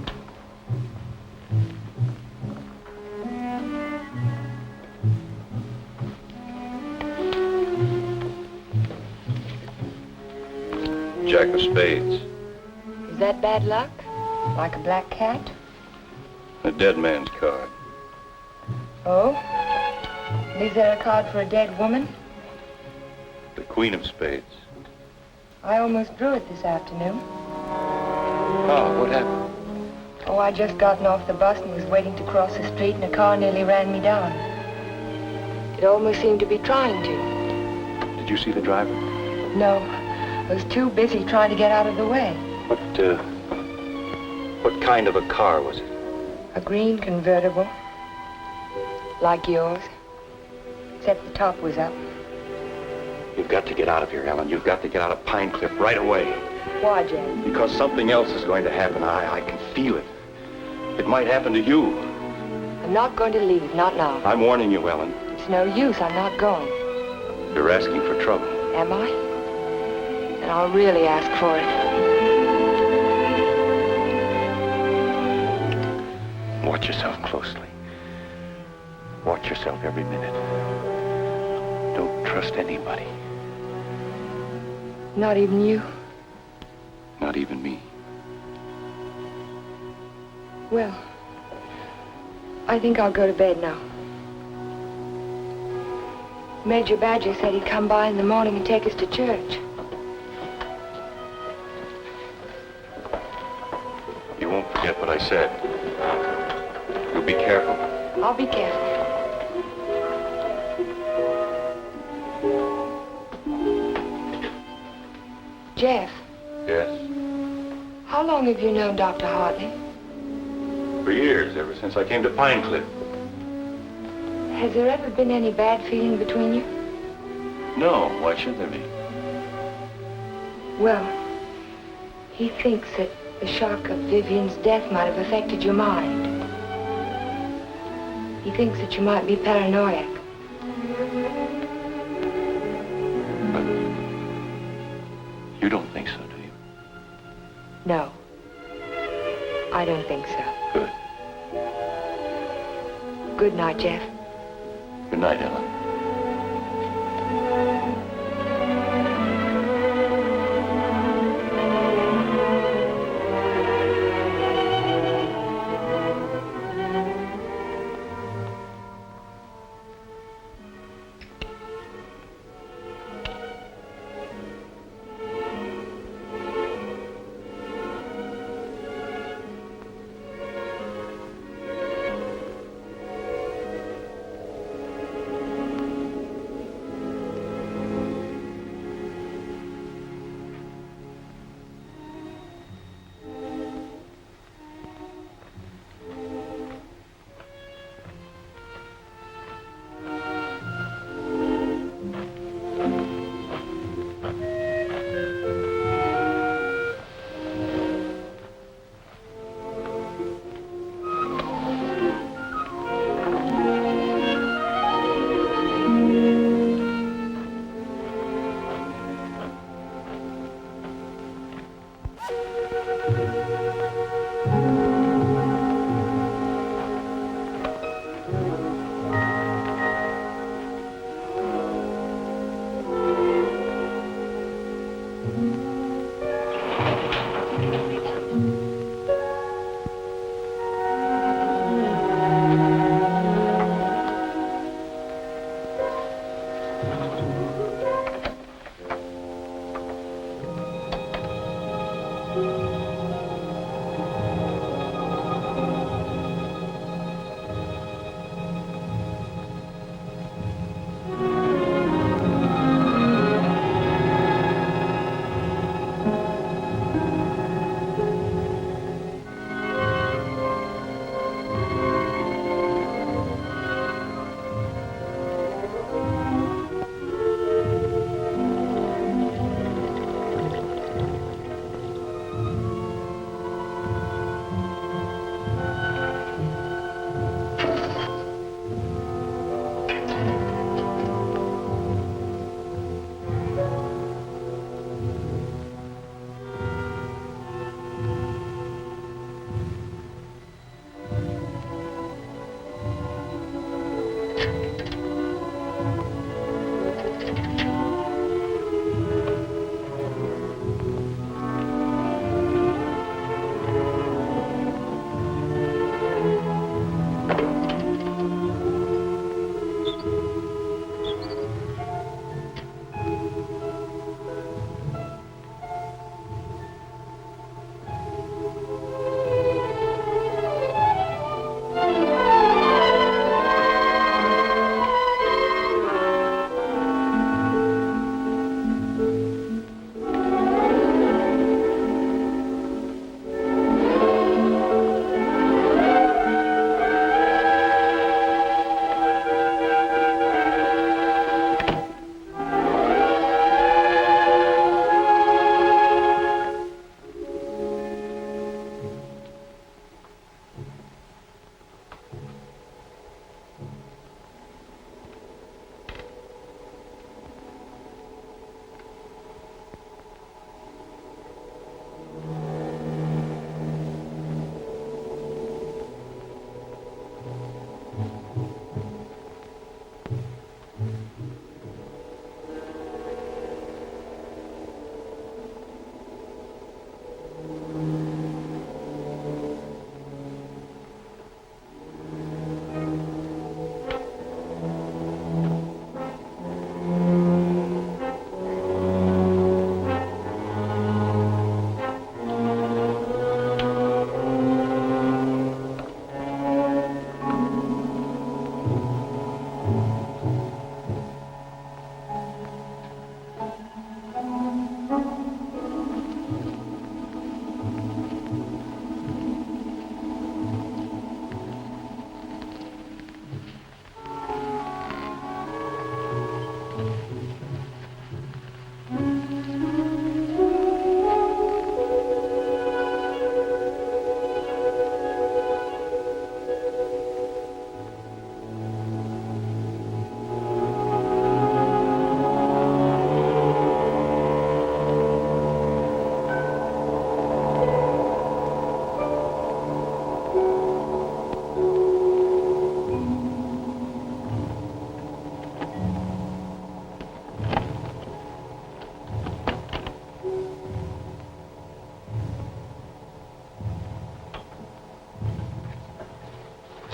Jack of spades. Is that bad luck? Like a black cat? A dead man's card. Oh? Is there a card for a dead woman? The queen of spades. I almost drew it this afternoon. Oh, what happened? Oh, I just gotten off the bus and was waiting to cross the street and a car nearly ran me down. It almost seemed to be trying to. Did you see the driver? No. I was too busy trying to get out of the way. What kind of a car was it? A green convertible. Like yours. Except the top was up. You've got to get out of here, Ellen. You've got to get out of Pine Cliff right away. Why, Jen? Because something else is going to happen. I can feel it. It might happen to you. I'm not going to leave, not now. I'm warning you, Ellen. It's no use, I'm not going. You're asking for trouble. Am I? Then I'll really ask for it. Watch yourself closely. Watch yourself every minute. Don't trust anybody. Not even you? Not even me. Well, I think I'll go to bed now. Major Badger said he'd come by in the morning and take us to church. You won't forget what I said. You'll be careful. I'll be careful. Jeff, Yes? how long have you known Dr. Hartley? For years, ever since I came to Pine Cliff. Has there ever been any bad feeling between you? No, why should there be? Well, he thinks that the shock of Vivian's death might have affected your mind. He thinks that you might be paranoiac. You don't think so, do you? No, I don't think so. Good. Good night, Jeff. Good night, Ellen.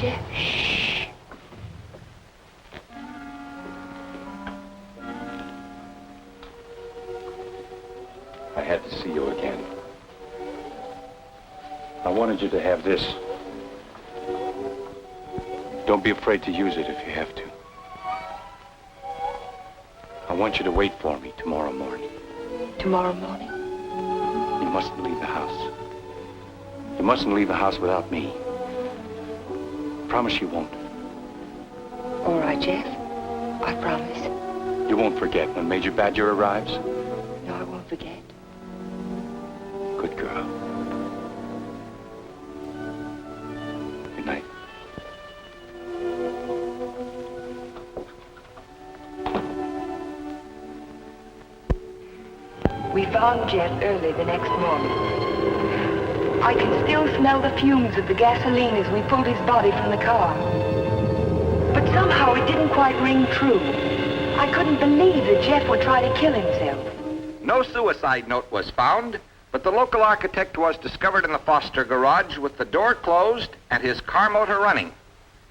Jeff. Shh. I had to see you again. I wanted you to have this. Don't be afraid to use it if you have to. I want you to wait for me tomorrow morning. Tomorrow morning? You mustn't leave the house. You mustn't leave the house without me. Promise you won't. All right, Jeff. I promise. You won't forget when Major Badger arrives? No, I won't forget. Good girl. Good night. We found Jeff early the next morning. I can still smell the fumes of the gasoline as we pulled his body from the car. But somehow it didn't quite ring true. I couldn't believe that Jeff would try to kill himself. No suicide note was found, but the local architect was discovered in the Foster garage with the door closed and his car motor running.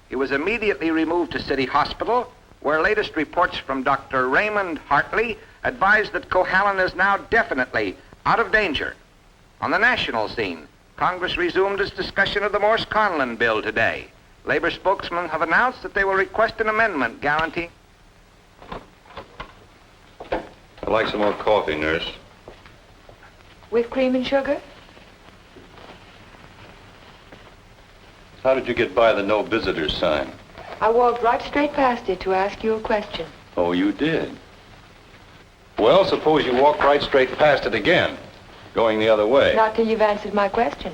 He was immediately removed to City Hospital, where latest reports from Dr. Raymond Hartley advised that Cohalan is now definitely out of danger. On the national scene, Congress resumed its discussion of the Morse-Conlon bill today. Labor spokesmen have announced that they will request an amendment guaranteeing... I'd like some more coffee, nurse. With cream and sugar? How did you get by the no visitors sign? I walked right straight past it to ask you a question. Oh, you did? Well, suppose you walk right straight past it again, going the other way. Not till you've answered my question.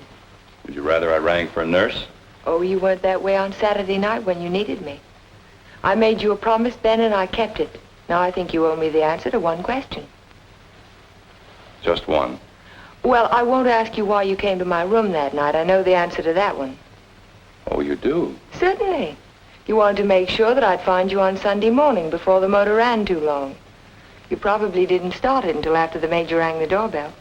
Would you rather I rang for a nurse? Oh, you weren't that way on Saturday night when you needed me. I made you a promise then and I kept it. Now I think you owe me the answer to one question. Just one. Well, I won't ask you why you came to my room that night. I know the answer to that one. Oh, you do? Certainly. You wanted to make sure that I'd find you on Sunday morning before the motor ran too long. You probably didn't start it until after the major rang the doorbell.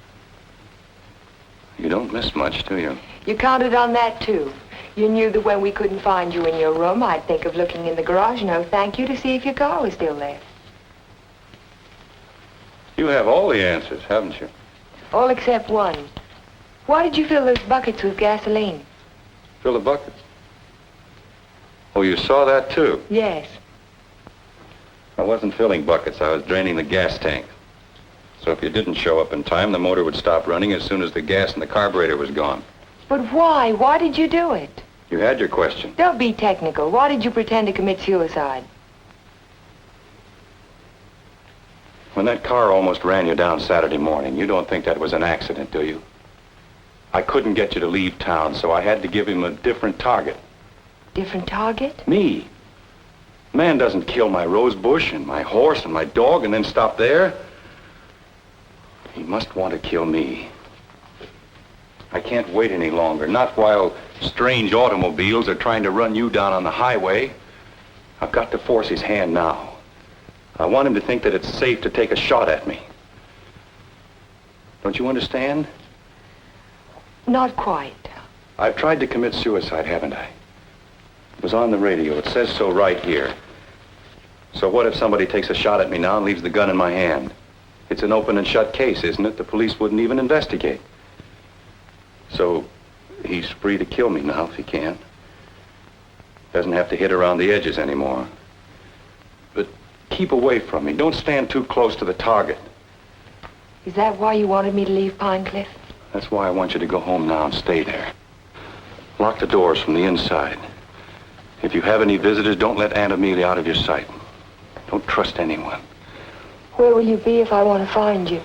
You don't miss much, do you? You counted on that, too. You knew that when we couldn't find you in your room, I'd think of looking in the garage, no thank you, to see if your car was still there. You have all the answers, haven't you? All except one. Why did you fill those buckets with gasoline? Fill the buckets? Oh, you saw that, too? Yes. I wasn't filling buckets. I was draining the gas tank. So if you didn't show up in time, the motor would stop running as soon as the gas in the carburetor was gone. But why? Why did you do it? You had your question. Don't be technical. Why did you pretend to commit suicide? When that car almost ran you down Saturday morning, you don't think that was an accident, do you? I couldn't get you to leave town, so I had to give him a different target. Different target? Me. Man doesn't kill my rose bush and my horse and my dog and then stop there. He must want to kill me. I can't wait any longer, not while strange automobiles are trying to run you down on the highway. I've got to force his hand now. I want him to think that it's safe to take a shot at me. Don't you understand? Not quite. I've tried to commit suicide, haven't I? It was on the radio. It says so right here. So what if somebody takes a shot at me now and leaves the gun in my hand? It's an open and shut case, isn't it? The police wouldn't even investigate. So he's free to kill me now if he can. Doesn't have to hit around the edges anymore. But keep away from me. Don't stand too close to the target. Is that why you wanted me to leave Pine Cliff? That's why I want you to go home now and stay there. Lock the doors from the inside. If you have any visitors, don't let Aunt Amelia out of your sight. Don't trust anyone. Where will you be if I want to find you?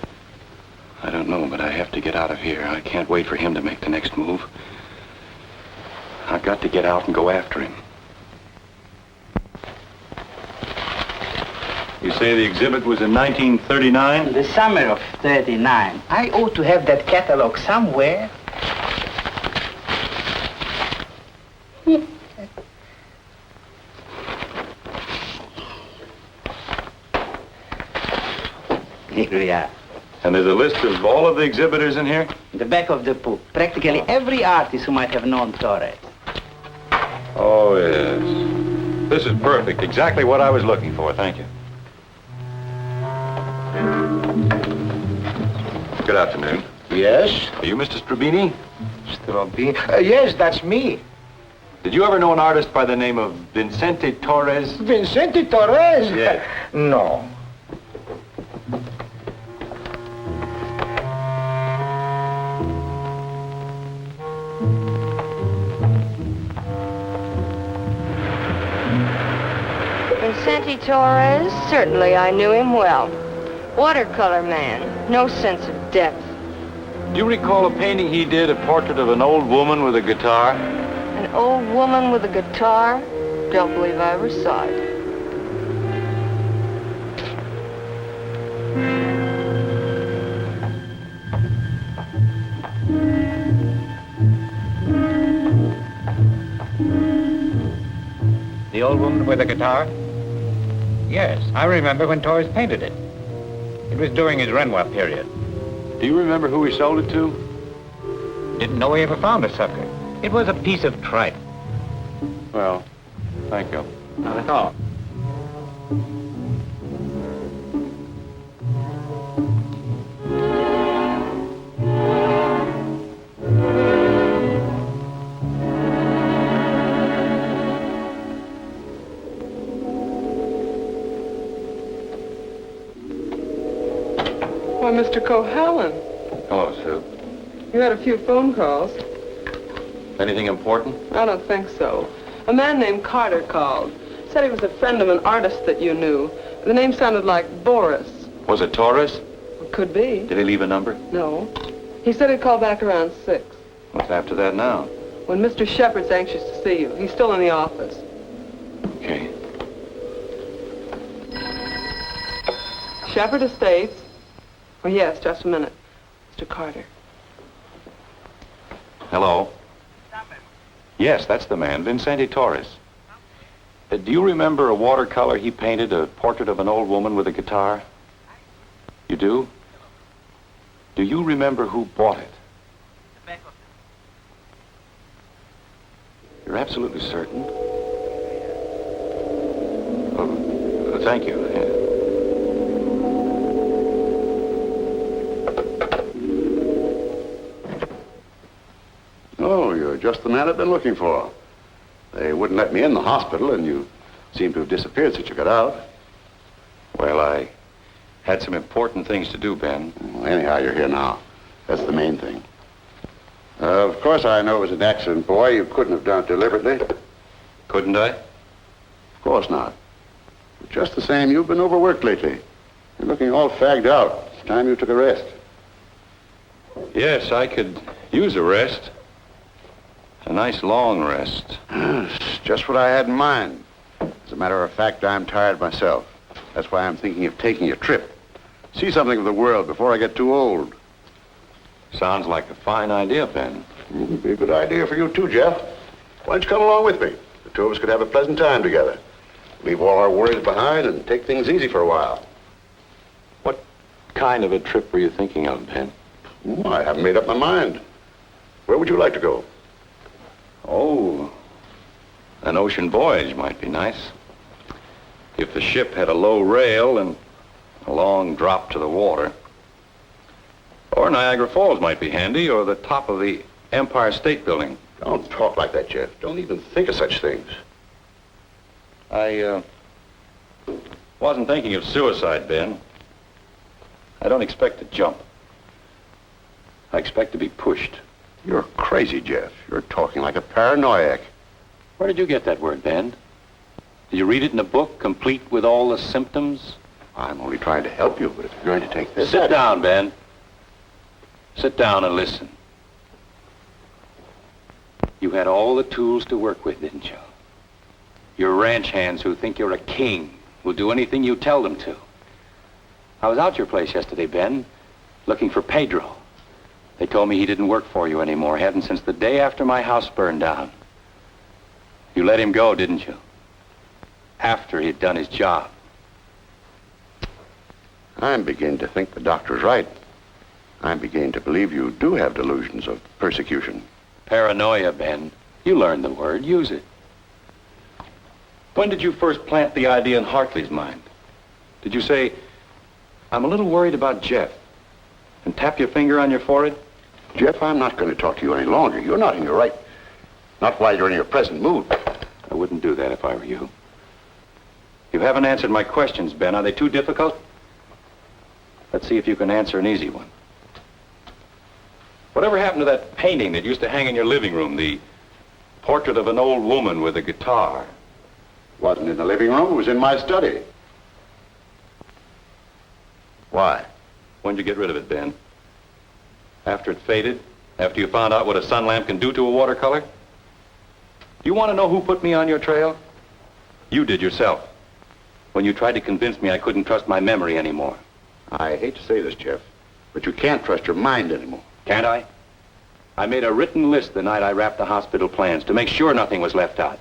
I don't know, but I have to get out of here. I can't wait for him to make the next move. I've got to get out and go after him. You say the exhibit was in 1939? The summer of 39. I ought to have that catalog somewhere. Here we are. And there's a list of all of the exhibitors in here? In the back of the book. Practically every artist who might have known Torres. Oh, yes. This is perfect. Exactly what I was looking for. Thank you. Good afternoon. Yes? Are you Mr. Strabini? Strabini? Yes, that's me. Did you ever know an artist by the name of Vincente Torres? Vincente Torres? Yes. No. Vincente Torres? Certainly I knew him well. Watercolor man, no sense of depth. Do you recall a painting he did, a portrait of an old woman with a guitar? An old woman with a guitar? Don't believe I ever saw it. The old woman with the guitar? Yes, I remember when Torres painted it. It was during his Renoir period. Do you remember who he sold it to? Didn't know he ever found a sucker. It was a piece of tripe. Well, thank you. Not at all. Why, Mr. Cohalan, Hello, Sue. you had a few phone calls. Anything important? I don't think so. A man named Carter called. Said he was a friend of an artist that you knew. The name sounded like Boris. Was it Torres? Could be. Did he leave a number? No. He said he'd call back around 6. What's after that now? When Mr. Shepard's anxious to see you. He's still in the office. Okay. Shepard Estates. Oh, yes, just a minute. Mr. Carter. Hello? Yes, that's the man, Vincente Torres. Do you remember a watercolor he painted, a portrait of an old woman with a guitar? You do? Do you remember who bought it? You're absolutely certain? Oh, thank you. Oh, you're just the man I've been looking for. They wouldn't let me in the hospital, and you seem to have disappeared since you got out. Well, I had some important things to do, Ben. Well, anyhow, you're here now. That's the main thing. Of course, I know it was an accident, boy. You couldn't have done it deliberately. Couldn't I? Of course not. But just the same, you've been overworked lately. You're looking all fagged out. It's time you took a rest. Yes, I could use a rest. A nice long rest. It's just what I had in mind. As a matter of fact, I'm tired myself. That's why I'm thinking of taking a trip. See something of the world before I get too old. Sounds like a fine idea, Ben. It would be a good idea for you too, Jeff. Why don't you come along with me? The two of us could have a pleasant time together. Leave all our worries behind and take things easy for a while. What kind of a trip were you thinking of, Ben? Oh, I haven't made up my mind. Where would you like to go? Oh, an ocean voyage might be nice. If the ship had a low rail and a long drop to the water. Or Niagara Falls might be handy, or the top of the Empire State Building. Don't talk like that, Jeff. Don't even think of such things. I wasn't thinking of suicide, Ben. I don't expect to jump. I expect to be pushed. You're crazy, Jeff. You're talking like a paranoiac. Where did you get that word, Ben? Did you read it in a book, complete with all the symptoms? I'm only trying to help you, but if you're going to take this... Sit down, Ben. Sit down and listen. You had all the tools to work with, didn't you? Your ranch hands who think you're a king will do anything you tell them to. I was out your place yesterday, Ben, looking for Pedro. They told me he didn't work for you anymore, hadn't since the day after my house burned down. You let him go, didn't you? After he'd done his job. I'm beginning to think the doctor's right. I'm beginning to believe you do have delusions of persecution. Paranoia, Ben. You learned the word. Use it. When did you first plant the idea in Hartley's mind? Did you say, I'm a little worried about Jeff, and tap your finger on your forehead? Jeff, I'm not going to talk to you any longer. You're not in your right. Not while you're in your present mood. I wouldn't do that if I were you. You haven't answered my questions, Ben. Are they too difficult? Let's see if you can answer an easy one. Whatever happened to that painting that used to hang in your living room, the portrait of an old woman with a guitar? Wasn't in the living room, it was in my study. Why? When'd you get rid of it, Ben? After it faded? After you found out what a sun lamp can do to a watercolor? Do you want to know who put me on your trail? You did yourself. When you tried to convince me I couldn't trust my memory anymore. I hate to say this, Jeff, but you can't trust your mind anymore. Can't I? I made a written list the night I wrapped the hospital plans to make sure nothing was left out.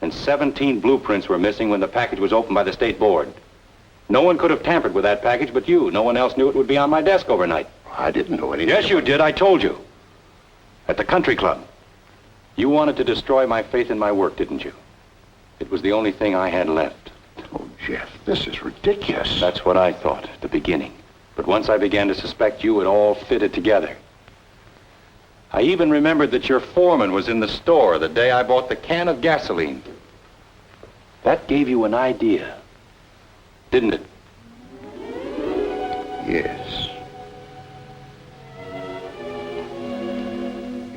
And 17 blueprints were missing when the package was opened by the state board. No one could have tampered with that package but you. No one else knew it would be on my desk overnight. I didn't know anything. Yes, you did. I told you. At the country club. You wanted to destroy my faith in my work, didn't you? It was the only thing I had left. Oh, Jeff, this is ridiculous. That's what I thought at the beginning. But once I began to suspect you, it all fitted together. I even remembered that your foreman was in the store the day I bought the can of gasoline. That gave you an idea, didn't it? Yes.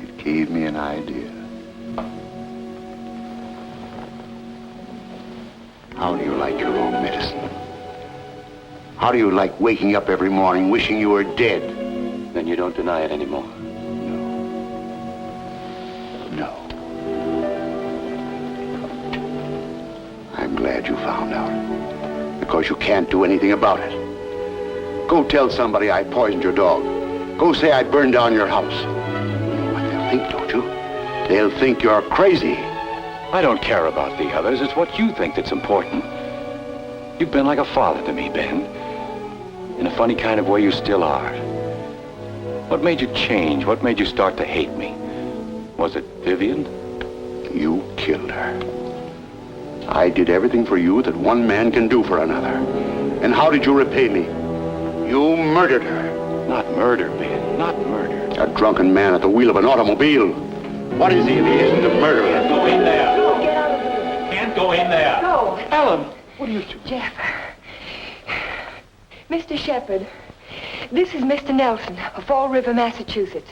It gave me an idea. How do you like your own medicine? How do you like waking up every morning wishing you were dead? Then you don't deny it anymore. No. I'm glad you found out. Because you can't do anything about it. Go tell somebody I poisoned your dog. Go say I burned down your house. You know what they'll think, don't you? They'll think you're crazy. I don't care about the others. It's what you think that's important. You've been like a father to me, Ben. In a funny kind of way, you still are. What made you change? What made you start to hate me? Was it Vivian? You killed her. I did everything for you that one man can do for another. And how did you repay me? You murdered her. Not murder, Ben. Not murder. A drunken man at the wheel of an automobile. What is he if he isn't a murderer? Can't go in there. No, get out of the room. Can't go in there. No. Ellen, what are you doing? Jeff. Mr. Shepherd, this is Mr. Nelson of Fall River, Massachusetts.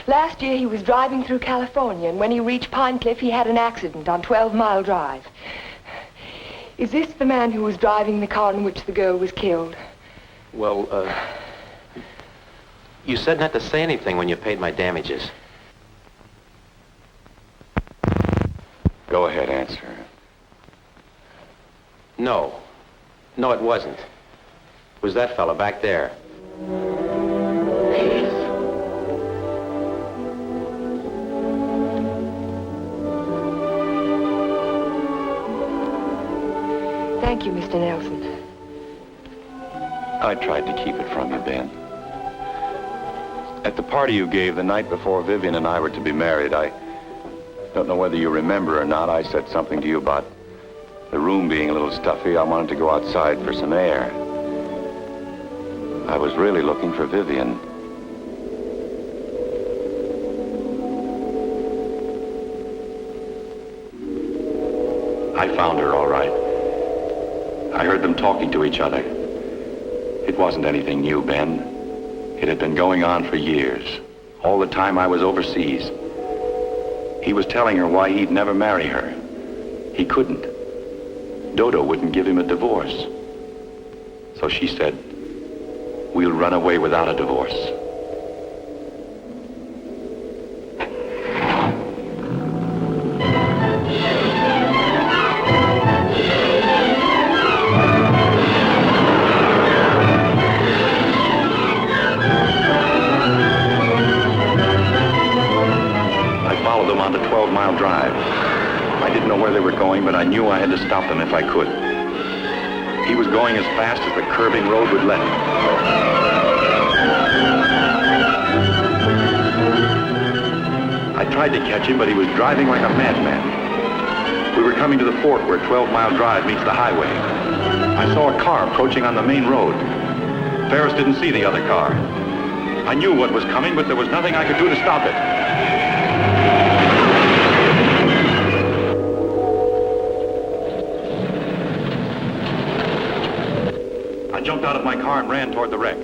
Last year he was driving through California, and when he reached Pine Cliff, he had an accident on 12 Mile Drive. Is this the man who was driving the car in which the girl was killed? Well, you said not to say anything when you paid my damages. Go ahead, answer. No. No, it wasn't. It was that fella back there. Thank you, Mr. Nelson. I tried to keep it from you, Ben. At the party you gave the night before Vivian and I were to be married, I don't know whether you remember or not, I said something to you about the room being a little stuffy. I wanted to go outside for some air. I was really looking for Vivian. I found her, all right. I heard them talking to each other. It wasn't anything new, Ben. It had been going on for years. All the time I was overseas. He was telling her why he'd never marry her. He couldn't. Dodo wouldn't give him a divorce. So she said, we'll run away without a divorce. On the 12-mile drive. I didn't know where they were going, but I knew I had to stop them if I could. He was going as fast as the curving road would let him. I tried to catch him, but he was driving like a madman. We were coming to the fork where 12 Mile Drive meets the highway. I saw a car approaching on the main road. Ferris didn't see the other car. I knew what was coming, but there was nothing I could do to stop it. I jumped out of my car and ran toward the wreck.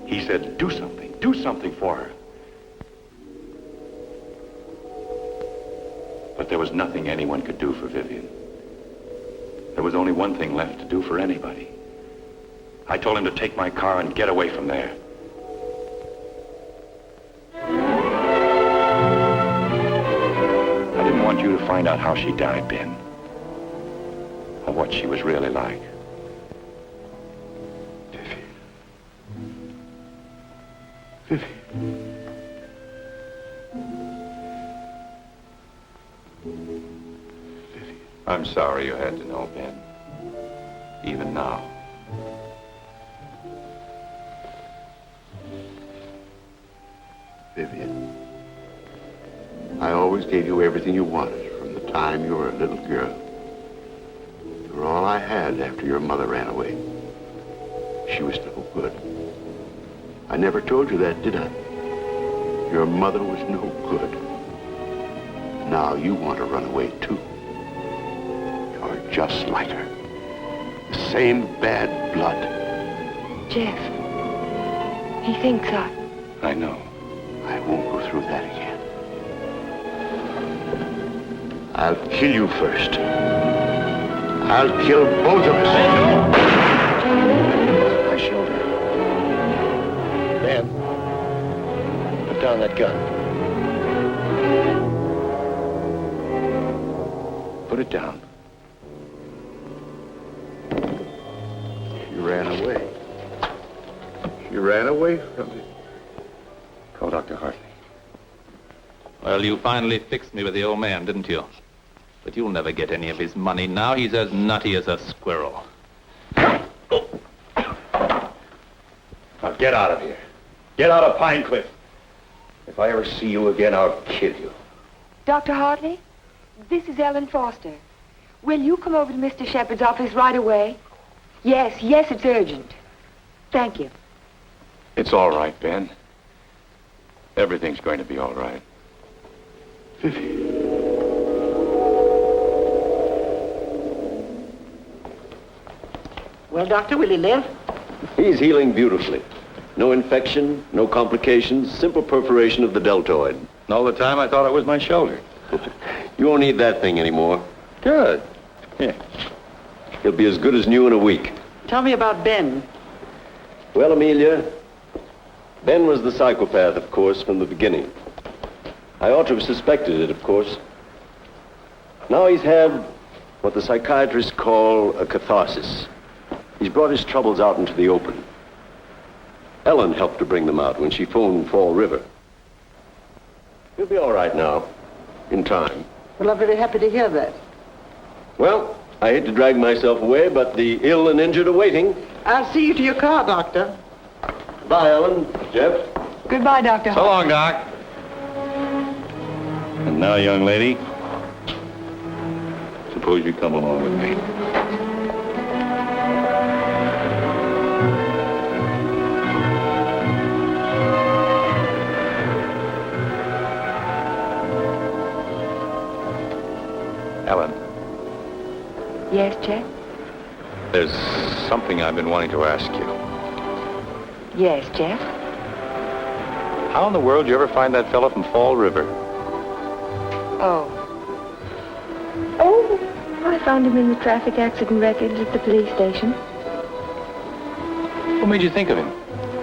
He said, do something for her. But there was nothing anyone could do for Vivian. There was only one thing left to do for anybody. I told him to take my car and get away from there. I didn't want you to find out how she died, Ben, or what she was really like. Vivian. I'm sorry you had to know, Ben. Even now. Vivian, I always gave you everything you wanted from the time you were a little girl. You were all I had after your mother ran away. She was no good. I never told you that, did I? Your mother was no good. Now you want to run away, too. You're just like her. The same bad blood. Jeff, he thinks I know. I won't go through that again. I'll kill you first. I'll kill both of us. My shoulder. Ben, put down that gun. Put it down. She ran away. She ran away from me. Call Dr. Hartley. Well, you finally fixed me with the old man, didn't you? But you'll never get any of his money now. He's as nutty as a squirrel. Now get out of here. Get out of Pine Cliff. If I ever see you again, I'll kill you. Dr. Hartley, this is Ellen Foster. Will you come over to Mr. Shepard's office right away? Yes, it's urgent. Thank you. It's all right, Ben. Everything's going to be all right. Vivian. Well, Doctor, will he live? He's healing beautifully. No infection, no complications, simple perforation of the deltoid. And all the time I thought it was my shoulder. You won't need that thing anymore. Good. Yeah. He'll be as good as new in a week. Tell me about Ben. Well, Amelia, Ben was the psychopath, of course, from the beginning. I ought to have suspected it, of course. Now he's had what the psychiatrists call a catharsis. He's brought his troubles out into the open. Ellen helped to bring them out when she phoned Fall River. He'll be all right now, in time. Well, I'm very happy to hear that. Well, I hate to drag myself away, but the ill and injured are waiting. I'll see you to your car, Doctor. Bye, Ellen. Jeff. Goodbye, Dr. So long, Doc. And now, young lady, suppose you come along with me. Ellen. Yes, Jeff? There's something I've been wanting to ask you. Yes, Jeff? How in the world did you ever find that fellow from Fall River? Oh, I found him in the traffic accident records at the police station. What made you think of him?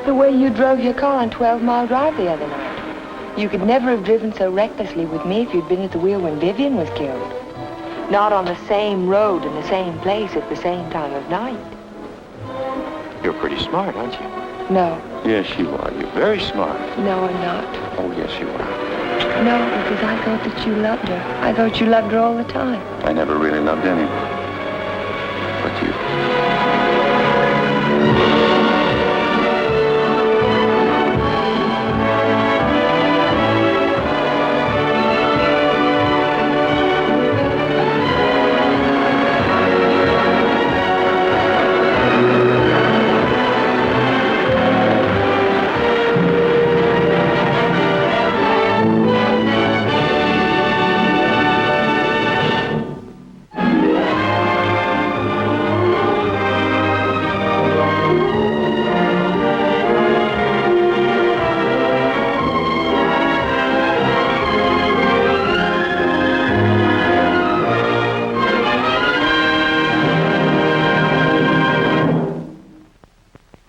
The way you drove your car on 12 Mile Drive the other night. You could never have driven so recklessly with me if you'd been at the wheel when Vivian was killed. Not on the same road in the same place at the same time of night. You're pretty smart, aren't you? No. Yes, you are. You're very smart. No, I'm not. Oh, yes, you are. No, because I thought that you loved her. I thought you loved her all the time. I never really loved anyone.